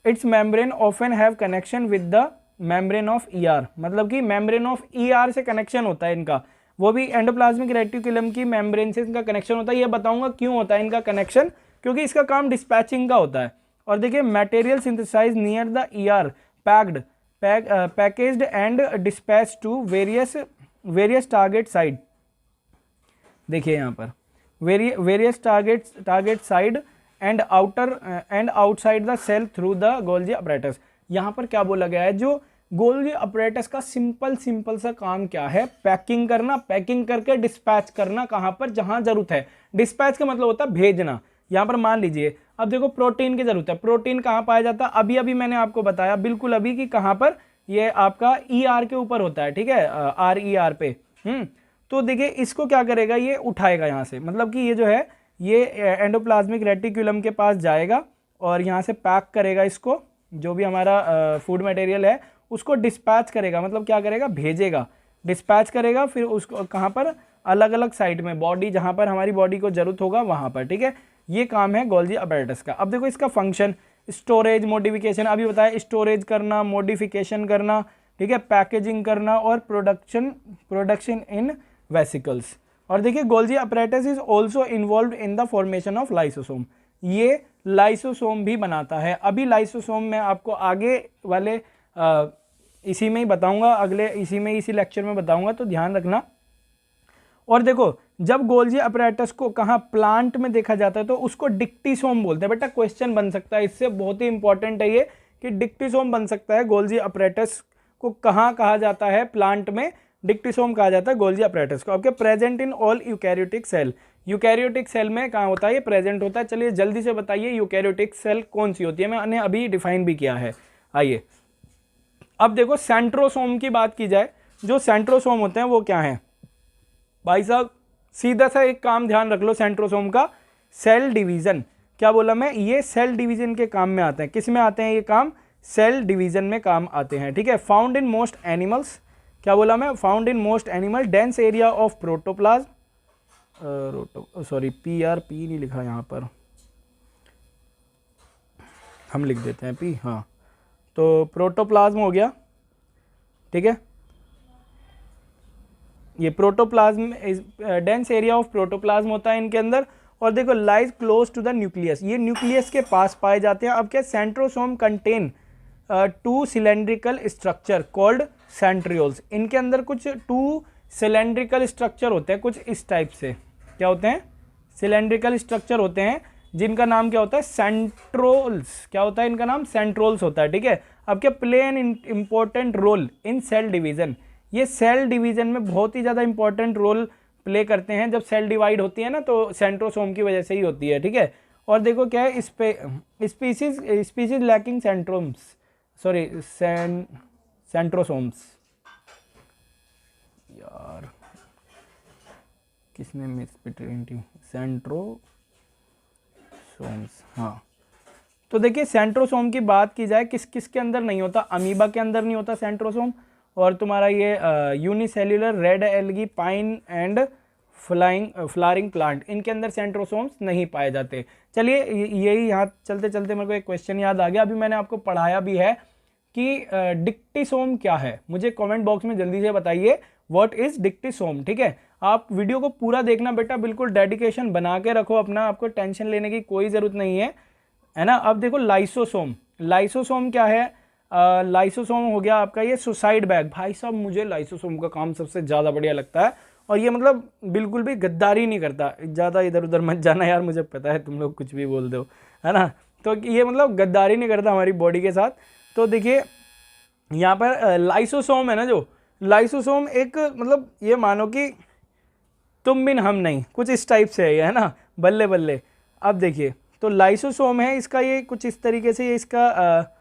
Its membrane often have connection with the membrane of ER, मतलब कि membrane of ER से कनेक्शन होता है इनका, वो भी एंडोप्लाज्मिक रेटिकुलम की मेम्ब्रेन से इनका कनेक्शन होता है। ये बताऊंगा क्यों होता है इनका कनेक्शन, क्योंकि इसका काम डिस्पैचिंग का होता है। और देखिए material synthesize near the ER packaged and dispatch to various target side. देखिए यहाँ पर various target side and outside the cell through the Golgi apparatus. यहाँ पर क्या बोला गया है, जो गोल्जी अपरेटस का सिंपल सा काम क्या है, पैकिंग करना, पैकिंग करके डिस्पैच करना, कहाँ पर, जहाँ जरूरत है। डिस्पैच का मतलब होता है भेजना। यहाँ पर मान लीजिए अब देखो प्रोटीन की जरूरत है, प्रोटीन कहाँ पाया जाता है, अभी मैंने आपको बताया बिल्कुल अभी कि कहाँ पर, ये आपका ER के ऊपर होता है, ठीक है, RER पे। तो देखिए इसको क्या करेगा, ये उठाएगा यहाँ से, मतलब कि ये जो है ये एंडोप्लाज्मिक रेटिकुलम के पास जाएगा और यहाँ से पैक करेगा इसको, जो भी हमारा फूड मटेरियल है उसको डिस्पैच करेगा, मतलब क्या करेगा, भेजेगा, डिस्पैच करेगा। फिर उसको कहाँ पर, अलग अलग साइट में, बॉडी जहाँ पर हमारी बॉडी को जरूरत होगा वहाँ पर, ठीक है। ये काम है गोल्जी अपैरेटस का। अब देखो इसका फंक्शन, स्टोरेज, मॉडिफिकेशन, अभी बताया, स्टोरेज करना, मॉडिफिकेशन करना, ठीक है, पैकेजिंग करना और प्रोडक्शन इन वेसिकल्स। और देखिए Golgi apparatus is also involve in the formation of lysosome, ये लाइसोसोम भी बनाता है। अभी लाइसोसोम मैं आपको आगे वाले इसी में ही बताऊंगा, इसी लेक्चर में बताऊंगा, तो ध्यान रखना। और देखो जब गोल्जी अपैरेटस को कहाँ प्लांट में देखा जाता है तो उसको डिक्टिसोम बोलते हैं। बेटा क्वेश्चन बन सकता है इससे, बहुत ही इंपॉर्टेंट है ये कि डिक्टिसोम बन सकता है। गोल्जी अपैरेटस को कहाँ कहा जाता है? प्लांट में डिक्टिसोम कहा जाता है गोल्जी अपैरेटस को। आपके present in all eukaryotic cell, eukaryotic cell में कहाँ होता है? ये प्रेजेंट होता है। चलिए जल्दी से बताइए यूकैरियोटिक सेल कौन सी होती है, मैंने अभी डिफाइन भी किया है। आइए अब देखो सेंट्रोसोम की बात की जाए, जो सेंट्रोसोम होते हैं वो क्या है भाई साहब? सीधा सा एक काम ध्यान रख लो सेंट्रोसोम का, सेल डिवीजन। क्या बोला मैं? ये सेल डिवीजन के काम में आते हैं। किस में आते हैं ये काम? सेल डिवीजन में काम आते हैं, ठीक है। फाउंड इन मोस्ट एनिमल्स, क्या बोला मैं? Found in most animal, dense area of protoplasm, sorry P नहीं लिखा यहाँ पर, हम लिख देते हैं पी, हाँ। तो प्रोटोप्लाज्म हो गया, ठीक है। ये protoplasm, dense area of protoplasm होता है इनके अंदर। और देखो lies close to the nucleus, ये न्यूक्लियस के पास पाए जाते हैं। अब क्या? Centrosome contain 2 cylindrical structure called centrioles. इनके अंदर कुछ 2 सिलेंड्रिकल स्ट्रक्चर होते हैं, कुछ इस टाइप से। क्या होते हैं? सिलेंड्रिकल स्ट्रक्चर होते हैं जिनका नाम क्या होता है? सेंट्रोल्स। क्या होता है इनका नाम? सेंट्रोल्स होता है, ठीक है। अब क्या? Play an important role in cell division, ये सेल डिवीजन में बहुत ही ज़्यादा इंपॉर्टेंट रोल प्ले करते हैं। जब सेल डिवाइड होती है ना तो सेंट्रोसोम की वजह से ही होती है, ठीक है। और देखो क्या है, स्पीसीज लैकिंग सेंट्रोम्स, सॉरी सेंट्रोसोम्स, यार किसने मिस बिटवीन सेंट्रोसोम्स, हाँ। तो देखिए सेंट्रोसोम की बात की जाए, किस किस के अंदर नहीं होता? अमीबा के अंदर नहीं होता सेंट्रोसोम, और तुम्हारा ये unicellular red algae, pine and flowering plant, इनके अंदर सेंट्रोसोम्स नहीं पाए जाते। चलिए यही यहाँ चलते चलते मेरे को एक क्वेश्चन याद आ गया, अभी मैंने आपको पढ़ाया भी है कि डिक्टिसोम क्या है। मुझे कमेंट बॉक्स में जल्दी से बताइए व्हाट इज डिक्टिसोम, ठीक है। आप वीडियो को पूरा देखना बेटा, बिल्कुल डेडिकेशन बना के रखो अपना, आपको टेंशन लेने की कोई ज़रूरत नहीं है ना। अब देखो लाइसोसोम, लाइसोसोम क्या है? लाइसोसोम हो गया आपका ये सुसाइड बैग। भाई साहब मुझे लाइसोसोम का काम सबसे ज़्यादा बढ़िया लगता है, और ये मतलब बिल्कुल भी गद्दारी नहीं करता। ज़्यादा इधर उधर मत जाना यार, मुझे पता है तुम लोग कुछ भी बोल दो, है ना। तो ये मतलब गद्दारी नहीं करता हमारी बॉडी के साथ। तो देखिए यहाँ पर लाइसोसोम है ना, जो लाइसोसोम एक मतलब ये मानो कि तुम बिन हम नहीं, कुछ इस टाइप से है ना, बल्ले बल्ले। अब देखिए तो लाइसोसोम है इसका, ये कुछ इस तरीके से ये इसका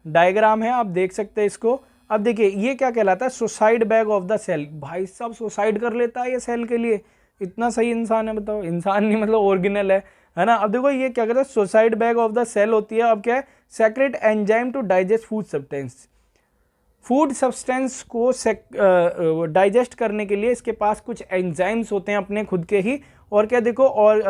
डायग्राम है, आप देख सकते हैं इसको। अब देखिए ये क्या कहलाता है? Suicide bag of the cell. भाई साहब सुसाइड कर लेता है ये सेल के लिए, इतना सही इंसान है, बताओ। इंसान नहीं मतलब ओरिजिनल है ना। अब देखो ये क्या कहता है? Suicide bag of the cell होती है। अब क्या है? Secrete enzyme to digest food substance, food substance को डाइजेस्ट करने के लिए इसके पास कुछ एंजाइम्स होते हैं अपने खुद के ही। और क्या देखो, और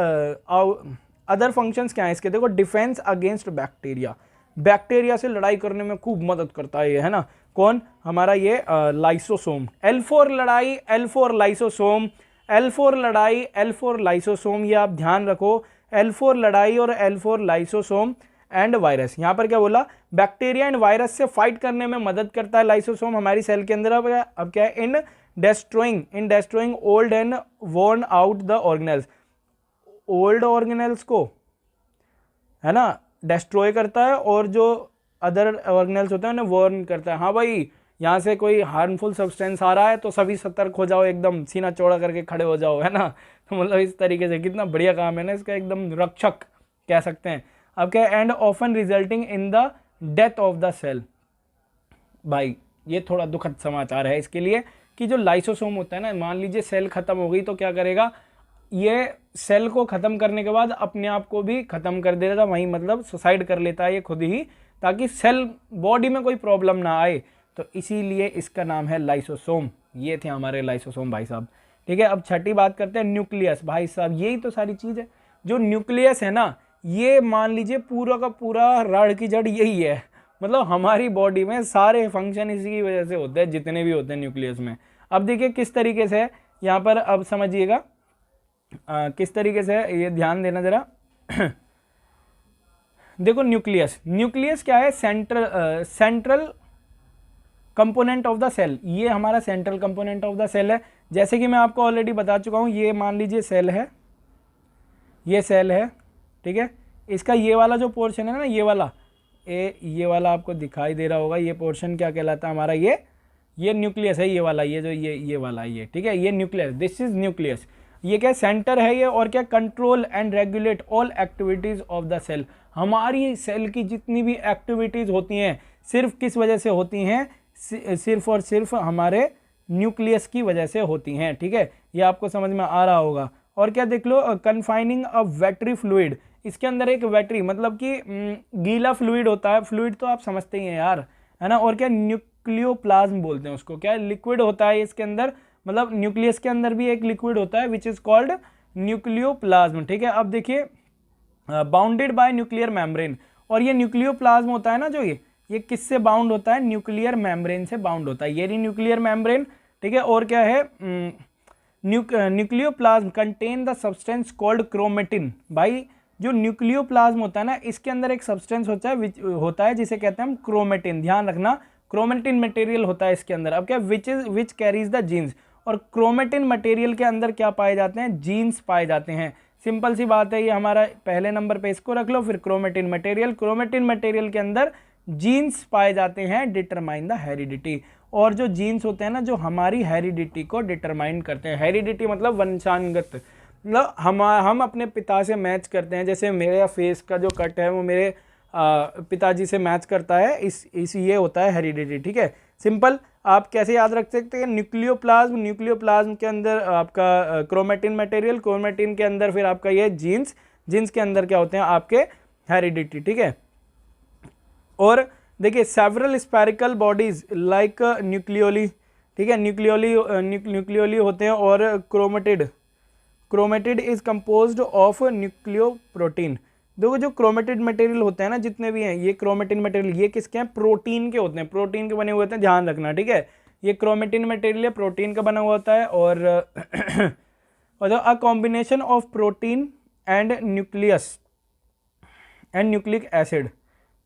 अदर फंक्शंस क्या है इसके? देखो डिफेंस अगेंस्ट बैक्टीरिया, बैक्टीरिया से लड़ाई करने में खूब मदद करता है ये, है ना। कौन? हमारा ये लाइसोसोम। L4 लड़ाई, L4 लाइसोसोम, L4 लड़ाई, L4 लाइसोसोम, ये आप ध्यान रखो। L4 लड़ाई और L4 लाइसोसोम एंड वायरस। यहाँ पर क्या बोला? बैक्टीरिया एंड वायरस से फाइट करने में मदद करता है लाइसोसोम हमारी सेल के अंदर। अब क्या है? In destroying old and worn out the organelles, old organelles को, है ना, डिस्ट्रॉय करता है, और जो अदर ऑर्गेनेल्स होते हैं उन्हें वार्न करता है। हाँ भाई यहाँ से कोई हार्मफुल सब्सटेंस आ रहा है तो सभी सतर्क हो जाओ, एकदम सीना चौड़ा करके खड़े हो जाओ, है ना। तो मतलब इस तरीके से कितना बढ़िया काम है ना इसका, एकदम रक्षक कह सकते हैं। अब क्या? And often resulting in the death of the cell. भाई ये थोड़ा दुखद समाचार है इसके लिए कि जो लाइसोसोम होता है ना, मान लीजिए सेल खत्म हो गई तो क्या करेगा? ये सेल को ख़त्म करने के बाद अपने आप को भी ख़त्म कर देगा, वहीं मतलब सुसाइड कर लेता है ये खुद ही, ताकि सेल बॉडी में कोई प्रॉब्लम ना आए। तो इसीलिए इसका नाम है लाइसोसोम। ये थे हमारे लाइसोसोम भाई साहब, ठीक है। अब छठी बात करते हैं न्यूक्लियस। भाई साहब यही तो सारी चीज़ है। जो न्यूक्लियस है ना, ये मान लीजिए पूरा का पूरा राड़ की जड़ यही है। मतलब हमारी बॉडी में सारे फंक्शन इसी की वजह से होते हैं, जितने भी होते हैं न्यूक्लियस में। अब देखिए किस तरीके से है यहाँ पर, अब समझिएगा किस तरीके से है, ये ध्यान देना जरा। देखो न्यूक्लियस, न्यूक्लियस क्या है, central component of the cell. ये हमारा central component of the cell है। जैसे कि मैं आपको ऑलरेडी बता चुका हूँ, ये मान लीजिए सेल है, ये सेल है, ठीक है। इसका ये वाला जो पोर्शन है ना, ये वाला आपको दिखाई दे रहा होगा, ये पोर्शन क्या कहलाता है हमारा, ये न्यूक्लियस है, ये वाला, ये जो ये वाला, ये ठीक है, ये न्यूक्लियस, दिस इज न्यूक्लियस। ये क्या सेंटर है ये, और क्या control and regulate all activities of the cell. हमारी सेल की जितनी भी एक्टिविटीज होती हैं सिर्फ किस वजह से होती हैं, सिर्फ और सिर्फ हमारे न्यूक्लियस की वजह से होती हैं, ठीक है। ये आपको समझ में आ रहा होगा। और क्या देख लो, कन्फाइनिंग अ वेटरी फ्लूइड, इसके अंदर एक वेटरी मतलब कि गीला फ्लूइड होता है। फ्लूइड तो आप समझते ही हैं यार, है ना। और क्या न्यूक्लियोप्लाज्म बोलते हैं उसको, क्या लिक्विड होता है इसके अंदर, मतलब न्यूक्लियस के अंदर भी एक लिक्विड होता है विच इज कॉल्ड न्यूक्लियोप्लाज्म, ठीक है। अब देखिए बाउंडेड बाय न्यूक्लियर मेम्ब्रेन, और ये न्यूक्लियोप्लाज्म होता है ना जो ये किससे बाउंड होता है, न्यूक्लियर मेम्ब्रेन से बाउंड होता है, ये रही न्यूक्लियर मेम्ब्रेन, ठीक है। और क्या है, nucleoplasm contain the substance called chromatin. भाई जो न्यूक्लियोप्लाज्म होता है ना, इसके अंदर एक सब्सटेंस होता है जिसे कहते हैं हम क्रोमेटिन। ध्यान रखना, क्रोमेटिन मटेरियल होता है इसके अंदर। अब क्या, विच कैरीज द जीन्स, और क्रोमेटिन मटेरियल के अंदर क्या पाए जाते हैं, जीन्स पाए जाते हैं। सिंपल सी बात है, ये हमारा पहले नंबर पे इसको रख लो, फिर क्रोमेटिन मटेरियल के अंदर जीन्स पाए जाते हैं, डिटरमाइन द हेरिडिटी। और जो जीन्स होते हैं ना, जो हमारी हेरिडिटी को डिटरमाइन करते हैं। हेरिडिटी मतलब वंशानुगत, मतलब हम अपने पिता से मैच करते हैं। जैसे मेरे फेस का जो कट है वो मेरे पिताजी से मैच करता है, इस ये होता है हेरिडिटी, ठीक है। सिंपल, आप कैसे याद रख सकते हैं, न्यूक्लियोप्लाज्म के अंदर आपका क्रोमेटिन मटेरियल, क्रोमेटिन के अंदर फिर आपका ये जीन्स के अंदर क्या होते हैं आपके हेरिडिटी, ठीक है। और देखिए several spherical bodies like nucleoli, ठीक है, न्यूक्लियोली होते हैं। और chromatid is composed of nucleoprotein. देखो जो क्रोमेटिड मटेरियल होते हैं ना, जितने भी हैं ये क्रोमेटिन मटेरियल, ये किसके हैं, प्रोटीन के होते हैं, प्रोटीन के बने हुए होते हैं, ध्यान रखना, ठीक है। ये क्रोमेटिन मटेरियल प्रोटीन का बना हुआ होता है। और a combination of protein and nucleic acid,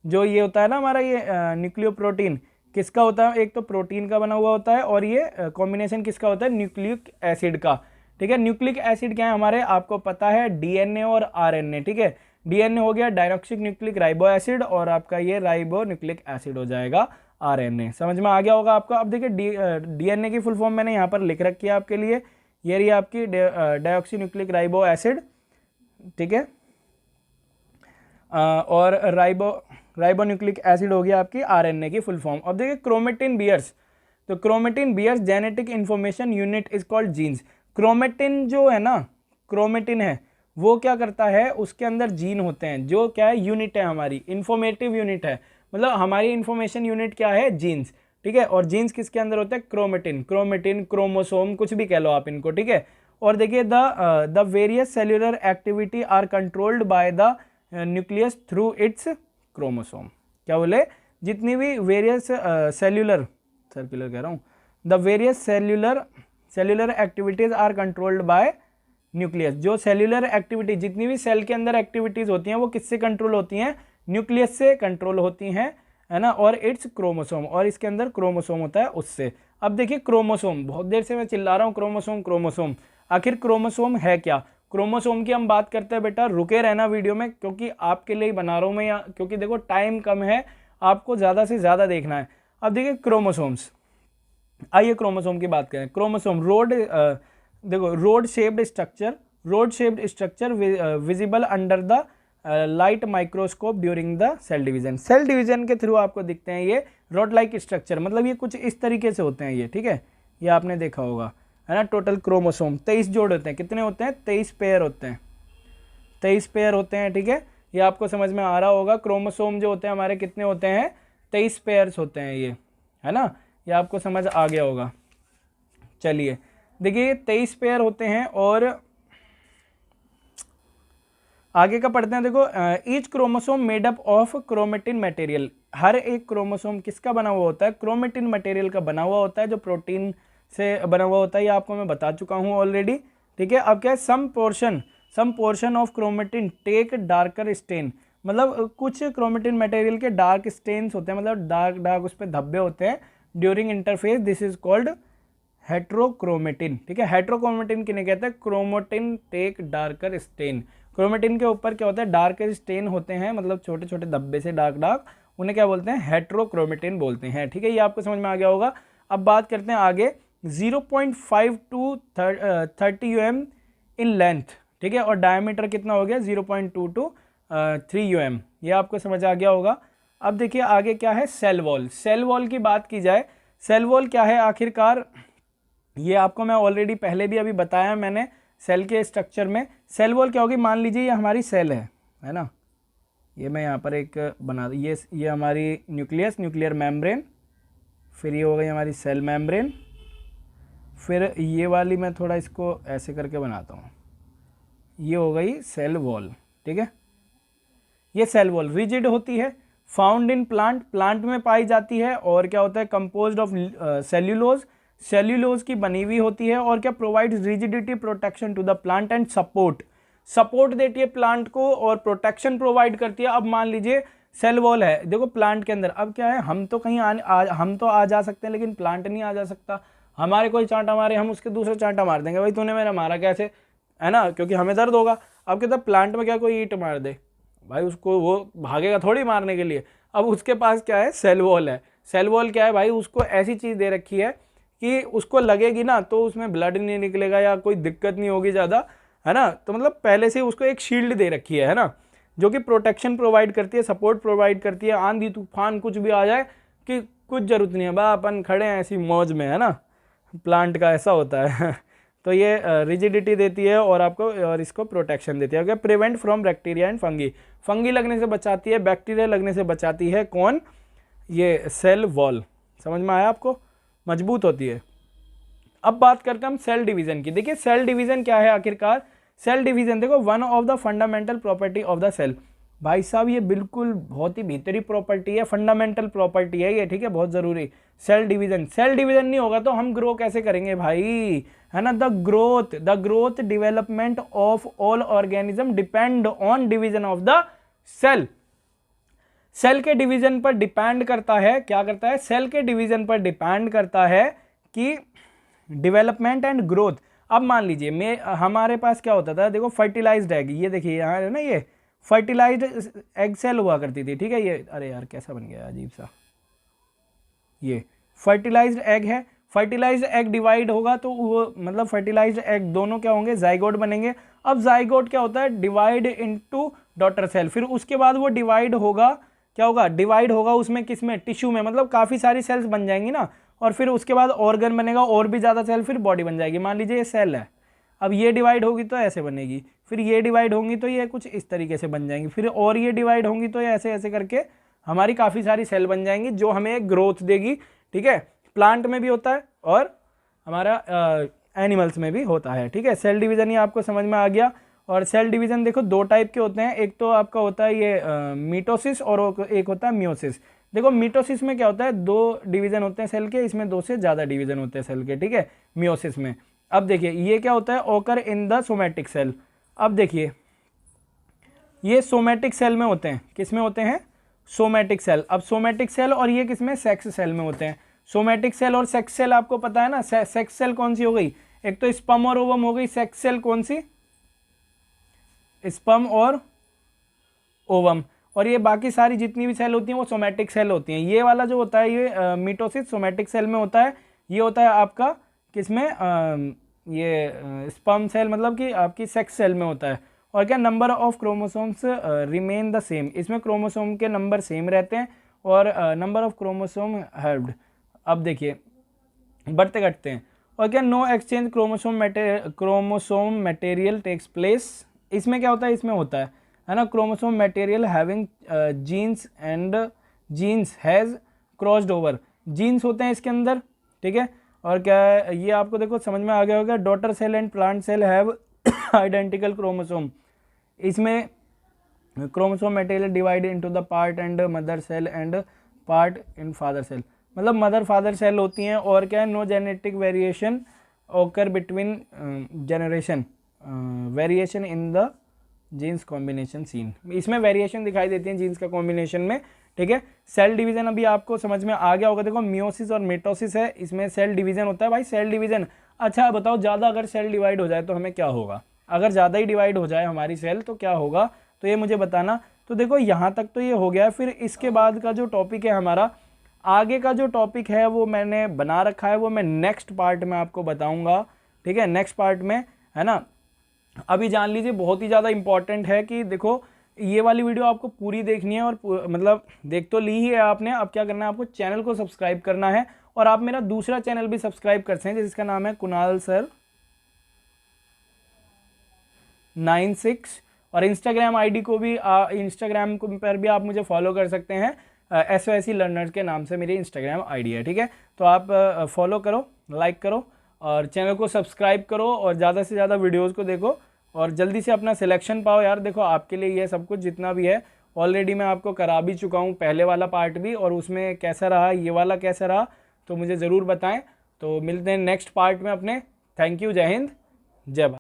जो ये होता है ना हमारा ये न्यूक्लियोप्रोटीन, किसका होता है, एक तो प्रोटीन का बना हुआ होता है, और ये कॉम्बिनेशन किसका होता है, न्यूक्लिक एसिड का, ठीक है। न्यूक्लिक एसिड क्या है हमारे, आपको पता है डीएनए और आरएनए, ठीक है। डीएनए हो गया डायऑक्सिक न्यूक्लिक राइबो एसिड, और आपका ये राइबो न्यूक्लिक एसिड हो जाएगा आरएनए। समझ में आ गया होगा आपको। अब देखिए डीएनए की फुल फॉर्म मैंने यहाँ पर लिख रखी है आपके लिए, ये रही आपकी डायऑक्सी न्यूक्लिक राइबो एसिड, ठीक है। और राइबो न्यूक्लिक एसिड हो गया आपकी आरएनए की फुल फॉर्म। अब देखिए क्रोमेटिन बियर्स, तो chromatin bears genetic information unit is called genes. Chromatin जो है ना, क्रोमेटिन है वो क्या करता है, उसके अंदर जीन होते हैं, जो क्या है, यूनिट है हमारी, इंफॉर्मेटिव यूनिट है, मतलब हमारी इंफॉर्मेशन यूनिट क्या है, जीन्स, ठीक है। और जीन्स किसके अंदर होते हैं, क्रोमेटिन क्रोमोसोम, कुछ भी कह लो आप इनको, ठीक है। और देखिए the various cellular activity are controlled by the nucleus through its chromosome. क्या बोले, जितनी भी वेरियस सर्कुलर कह रहा हूँ, the various cellular activities are controlled by nucleus. जो सेल्यूलर एक्टिविटी, जितनी भी सेल के अंदर एक्टिविटीज होती हैं वो किससे कंट्रोल होती हैं, न्यूक्लियस से कंट्रोल होती हैं, है ना। और इट्स क्रोमोसोम, और इसके अंदर क्रोमोसोम होता है उससे। अब देखिए क्रोमोसोम, बहुत देर से मैं चिल्ला रहा हूँ क्रोमोसोम, आखिर क्रोमोसोम है क्या। क्रोमोसोम की हम बात करते हैं बेटा, रुके रहना वीडियो में, क्योंकि आपके लिए ही बना रहा हूँ मैं, क्योंकि देखो टाइम कम है, आपको ज़्यादा से ज़्यादा देखना है। अब देखिए क्रोमोसोम्स, आइए क्रोमोसोम की बात करें। Chromosome rod shaped structure visible under the light microscope during the cell division के थ्रू आपको दिखते हैं ये रोड लाइक स्ट्रक्चर, मतलब ये कुछ इस तरीके से होते हैं ये, ठीक है। ये आपने देखा होगा, है ना। टोटल क्रोमोसोम 23 जोड़ होते हैं, कितने होते हैं, 23 पेयर होते हैं, 23 पेयर होते हैं, ठीक है। ये आपको समझ में आ रहा होगा, क्रोमोसोम जो होते हैं हमारे कितने होते हैं, 23 पेयर्स होते हैं ये, है ना। ये आपको समझ आ गया होगा। चलिए देखिए 23 पेयर होते हैं और आगे का पढ़ते हैं। देखो each chromosome made up of chromatin material, हर एक क्रोमोसोम किसका बना हुआ होता है, क्रोमेटिन मटेरियल का बना हुआ होता है, जो प्रोटीन से बना हुआ होता है, ये आपको मैं बता चुका हूँ ऑलरेडी। ठीक है, अब क्या है, some portion of chromatin take darker stain, मतलब कुछ क्रोमेटिन मटेरियल के डार्क स्टेन्स होते हैं, मतलब डार्क उस पर धब्बे होते हैं during interphase, this is called heterochromatin. ठीक है, हेट्रोक्रोमेटिन किन्हें कहते हैं, chromatin take darker stain, chromatin के ऊपर क्या होता है, डार्क स्टेन होते हैं, मतलब छोटे छोटे धब्बे से डार्क, उन्हें क्या बोलते हैं, हेट्रोक्रोमेटिन बोलते हैं। ठीक है, ये आपको समझ में आ गया होगा। अब बात करते हैं आगे, 0.5 to 30 UM इन लेंथ। ठीक है, और डायमीटर कितना हो गया, 0.2 to 3 UM, ये आपको समझ आ गया होगा। अब देखिए आगे क्या है, सेल वॉल। सेल वॉल की बात की जाए, सेल वॉल क्या है आखिरकार, ये आपको मैं ऑलरेडी पहले भी अभी बताया मैंने सेल के स्ट्रक्चर में। सेल वॉल क्या होगी, मान लीजिए ये हमारी सेल है ना, ये मैं यहाँ पर एक बना, ये हमारी न्यूक्लियर मेम्ब्रेन, फिर ये हो गई हमारी सेल मेम्ब्रेन, फिर ये वाली मैं थोड़ा इसको ऐसे करके बनाता हूँ, ये हो गई सेल वॉल। ठीक है, ये सेल वॉल रिजिड होती है, फाउंड इन प्लांट में पाई जाती है, और क्या होता है, कंपोज्ड ऑफ सेल्यूलोज की बनी हुई होती है, और क्या provides rigidity protection to the plant and support देती है प्लांट को और प्रोटेक्शन प्रोवाइड करती है। अब मान लीजिए सेल वॉल है, देखो प्लांट के अंदर, अब क्या है, हम तो कहीं हम तो आ जा सकते हैं, लेकिन प्लांट नहीं आ जा सकता। हमारे कोई चांटा मारे, हम उसके दूसरे चांटा मार देंगे, भाई तूने मेरा मारा कैसे, है ना, क्योंकि हमें दर्द होगा। अब कहता है प्लांट में क्या कोई ईंट मार दे, भाई उसको वो भागेगा थोड़ी मारने के लिए। अब उसके पास क्या है, सेल वॉल है। सेल वॉल क्या है भाई, उसको ऐसी चीज़ दे रखी है कि उसको लगेगी ना तो उसमें ब्लड नहीं निकलेगा या कोई दिक्कत नहीं होगी ज़्यादा, है ना। तो मतलब पहले से उसको एक शील्ड दे रखी है ना, जो कि प्रोटेक्शन प्रोवाइड करती है, सपोर्ट प्रोवाइड करती है। आंधी तूफान कुछ भी आ जाए कि कुछ जरूरत नहीं है, बा अपन खड़े हैं ऐसी मौज में, है ना। प्लांट का ऐसा होता है तो ये रिजिडिटी देती है और आपको और इसको प्रोटेक्शन देती है। Okay, prevent from bacteria and fungi लगने से बचाती है, बैक्टीरिया लगने से बचाती है। कौन, ये सेल वॉल। समझ में आया आपको, मजबूत होती है। अब बात करते हैं हम सेल डिवीजन की। देखिए सेल डिवीजन क्या है आखिरकार, सेल डिवीजन देखो one of the fundamental property of the cell. भाई साहब ये बिल्कुल बहुत ही भीतरी प्रॉपर्टी है, फंडामेंटल प्रॉपर्टी है ये, ठीक है, बहुत जरूरी। सेल डिवीजन नहीं होगा तो हम ग्रो कैसे करेंगे भाई, है ना। The growth development of all organism depend on division of the cell. Cell के डिवीजन पर डिपेंड करता है, क्या करता है, सेल के डिवीजन पर डिपेंड करता है कि डेवलपमेंट एंड ग्रोथ। अब मान लीजिए हमारे पास क्या होता था, देखो फर्टिलाइज्ड एग, ये देखिए यहाँ है ना, ये फर्टिलाइज्ड एग सेल हुआ करती थी, ठीक है। ये अरे यार कैसा बन गया अजीब सा, ये फर्टिलाइज्ड एग है। फर्टिलाइज्ड एग डिवाइड होगा तो वो मतलब फर्टिलाइज्ड एग दोनों क्या होंगे, जाइगोट बनेंगे। अब जाइगोट क्या होता है, डिवाइड इनटू डॉटर सेल। फिर उसके बाद वो डिवाइड होगा, क्या होगा, डिवाइड होगा उसमें, किसमें, टिश्यू में, मतलब काफ़ी सारी सेल्स बन जाएंगी ना। और फिर उसके बाद ऑर्गन बनेगा, और भी ज़्यादा सेल, फिर बॉडी बन जाएगी। मान लीजिए ये सेल है, अब ये डिवाइड होगी तो ऐसे बनेगी, फिर ये डिवाइड होंगी तो ये कुछ इस तरीके से बन जाएंगी, फिर और ये डिवाइड होंगी तो ये ऐसे ऐसे करके हमारी काफ़ी सारी सेल बन जाएंगी, जो हमें ग्रोथ देगी, ठीक है। प्लांट में भी होता है और हमारा एनिमल्स में भी होता है, ठीक है। सेल डिवीजन ही आपको समझ में आ गया। और सेल डिवीजन देखो दो टाइप के होते हैं, एक तो आपका होता है ये मीटोसिस और एक होता है मियोसिस। देखो मीटोसिस में क्या होता है, दो डिवीजन होते हैं सेल के, इसमें दो से ज़्यादा डिवीजन होते हैं सेल के, ठीक है, मियोसिस में। अब देखिए ये क्या होता है, ओकर इन द सोमैटिक सेल। अब देखिए ये सोमैटिक सेल में होते हैं, किस में होते हैं, सोमैटिक सेल। अब सोमैटिक सेल और ये किस में, सेक्स सेल में होते हैं। सोमैटिक सेल और सेक्स सेल आपको पता है ना, सेक्स सेल कौन सी हो गई, एक तो स्पर्म और ओवम हो गई। सेक्स सेल कौन सी, स्पर्म और ओवम। और ये बाकी सारी जितनी भी सेल होती हैं वो सोमैटिक सेल होती हैं। ये वाला जो होता है ये मीटोसिस सोमैटिक सेल में होता है। ये होता है आपका किसमें, ये स्पर्म सेल मतलब कि आपकी सेक्स सेल में होता है। और क्या, number of chromosomes remain the same, इसमें क्रोमोसोम के नंबर सेम रहते हैं और नंबर ऑफ क्रोमोसोम हेल्प्ड। अब देखिए बढ़ते घटते हैं। और क्या, no exchange chromosome material takes place. इसमें क्या होता है, इसमें होता है ना, chromosome material having genes and genes has crossed over. Genes होते हैं इसके अंदर, ठीक है, और क्या है ये आपको देखो समझ में आ गया होगा। Daughter cell and plant cell have identical chromosome. इसमें chromosome material divide into the part and mother cell and part in father cell, मतलब मदर फादर सेल होती हैं। और क्या है, no genetic variation occur between generation, variation in the genes combination seen. इसमें variation दिखाई देती है जीन्स का कॉम्बिनेशन में, ठीक है। सेल डिवीजन अभी आपको समझ में आ गया होगा। देखो मियोसिस और मिटोसिस है, इसमें सेल डिवीजन होता है भाई, सेल डिवीजन। अच्छा बताओ, ज़्यादा अगर सेल डिवाइड हो जाए तो हमें क्या होगा? अगर ज़्यादा ही डिवाइड हो जाए हमारी सेल तो क्या होगा, तो ये मुझे बताना। तो देखो यहाँ तक तो ये हो गया। फिर इसके बाद का जो टॉपिक है हमारा, आगे का जो टॉपिक है वो मैंने बना रखा है, वो मैं नेक्स्ट पार्ट में आपको बताऊंगा, ठीक है, नेक्स्ट पार्ट में, है ना। अभी जान लीजिए बहुत ही ज़्यादा इंपॉर्टेंट है कि देखो ये वाली वीडियो आपको पूरी देखनी है, और मतलब देख तो ली ही है आपने। अब क्या करना है, आपको चैनल को सब्सक्राइब करना है, और आप मेरा दूसरा चैनल भी सब्सक्राइब कर सकते हैं जिसका नाम है कुणाल सर 96, और इंस्टाग्राम आईडी को भी इंस्टाग्राम पर भी आप मुझे फॉलो कर सकते हैं। SOSE लर्नर्स के नाम से मेरी इंस्टाग्राम आईडी है, ठीक है। तो आप फॉलो करो, लाइक करो, और चैनल को सब्सक्राइब करो, और ज़्यादा से ज़्यादा वीडियोस को देखो, और जल्दी से अपना सिलेक्शन पाओ यार। देखो आपके लिए ये सब कुछ जितना भी है ऑलरेडी मैं आपको करा भी चुका हूँ, पहले वाला पार्ट भी, और उसमें कैसा रहा, ये वाला कैसा रहा, तो मुझे ज़रूर बताएं। तो मिलते हैं नेक्स्ट पार्ट में अपने। थैंक यू, जय हिंद, जय भारत।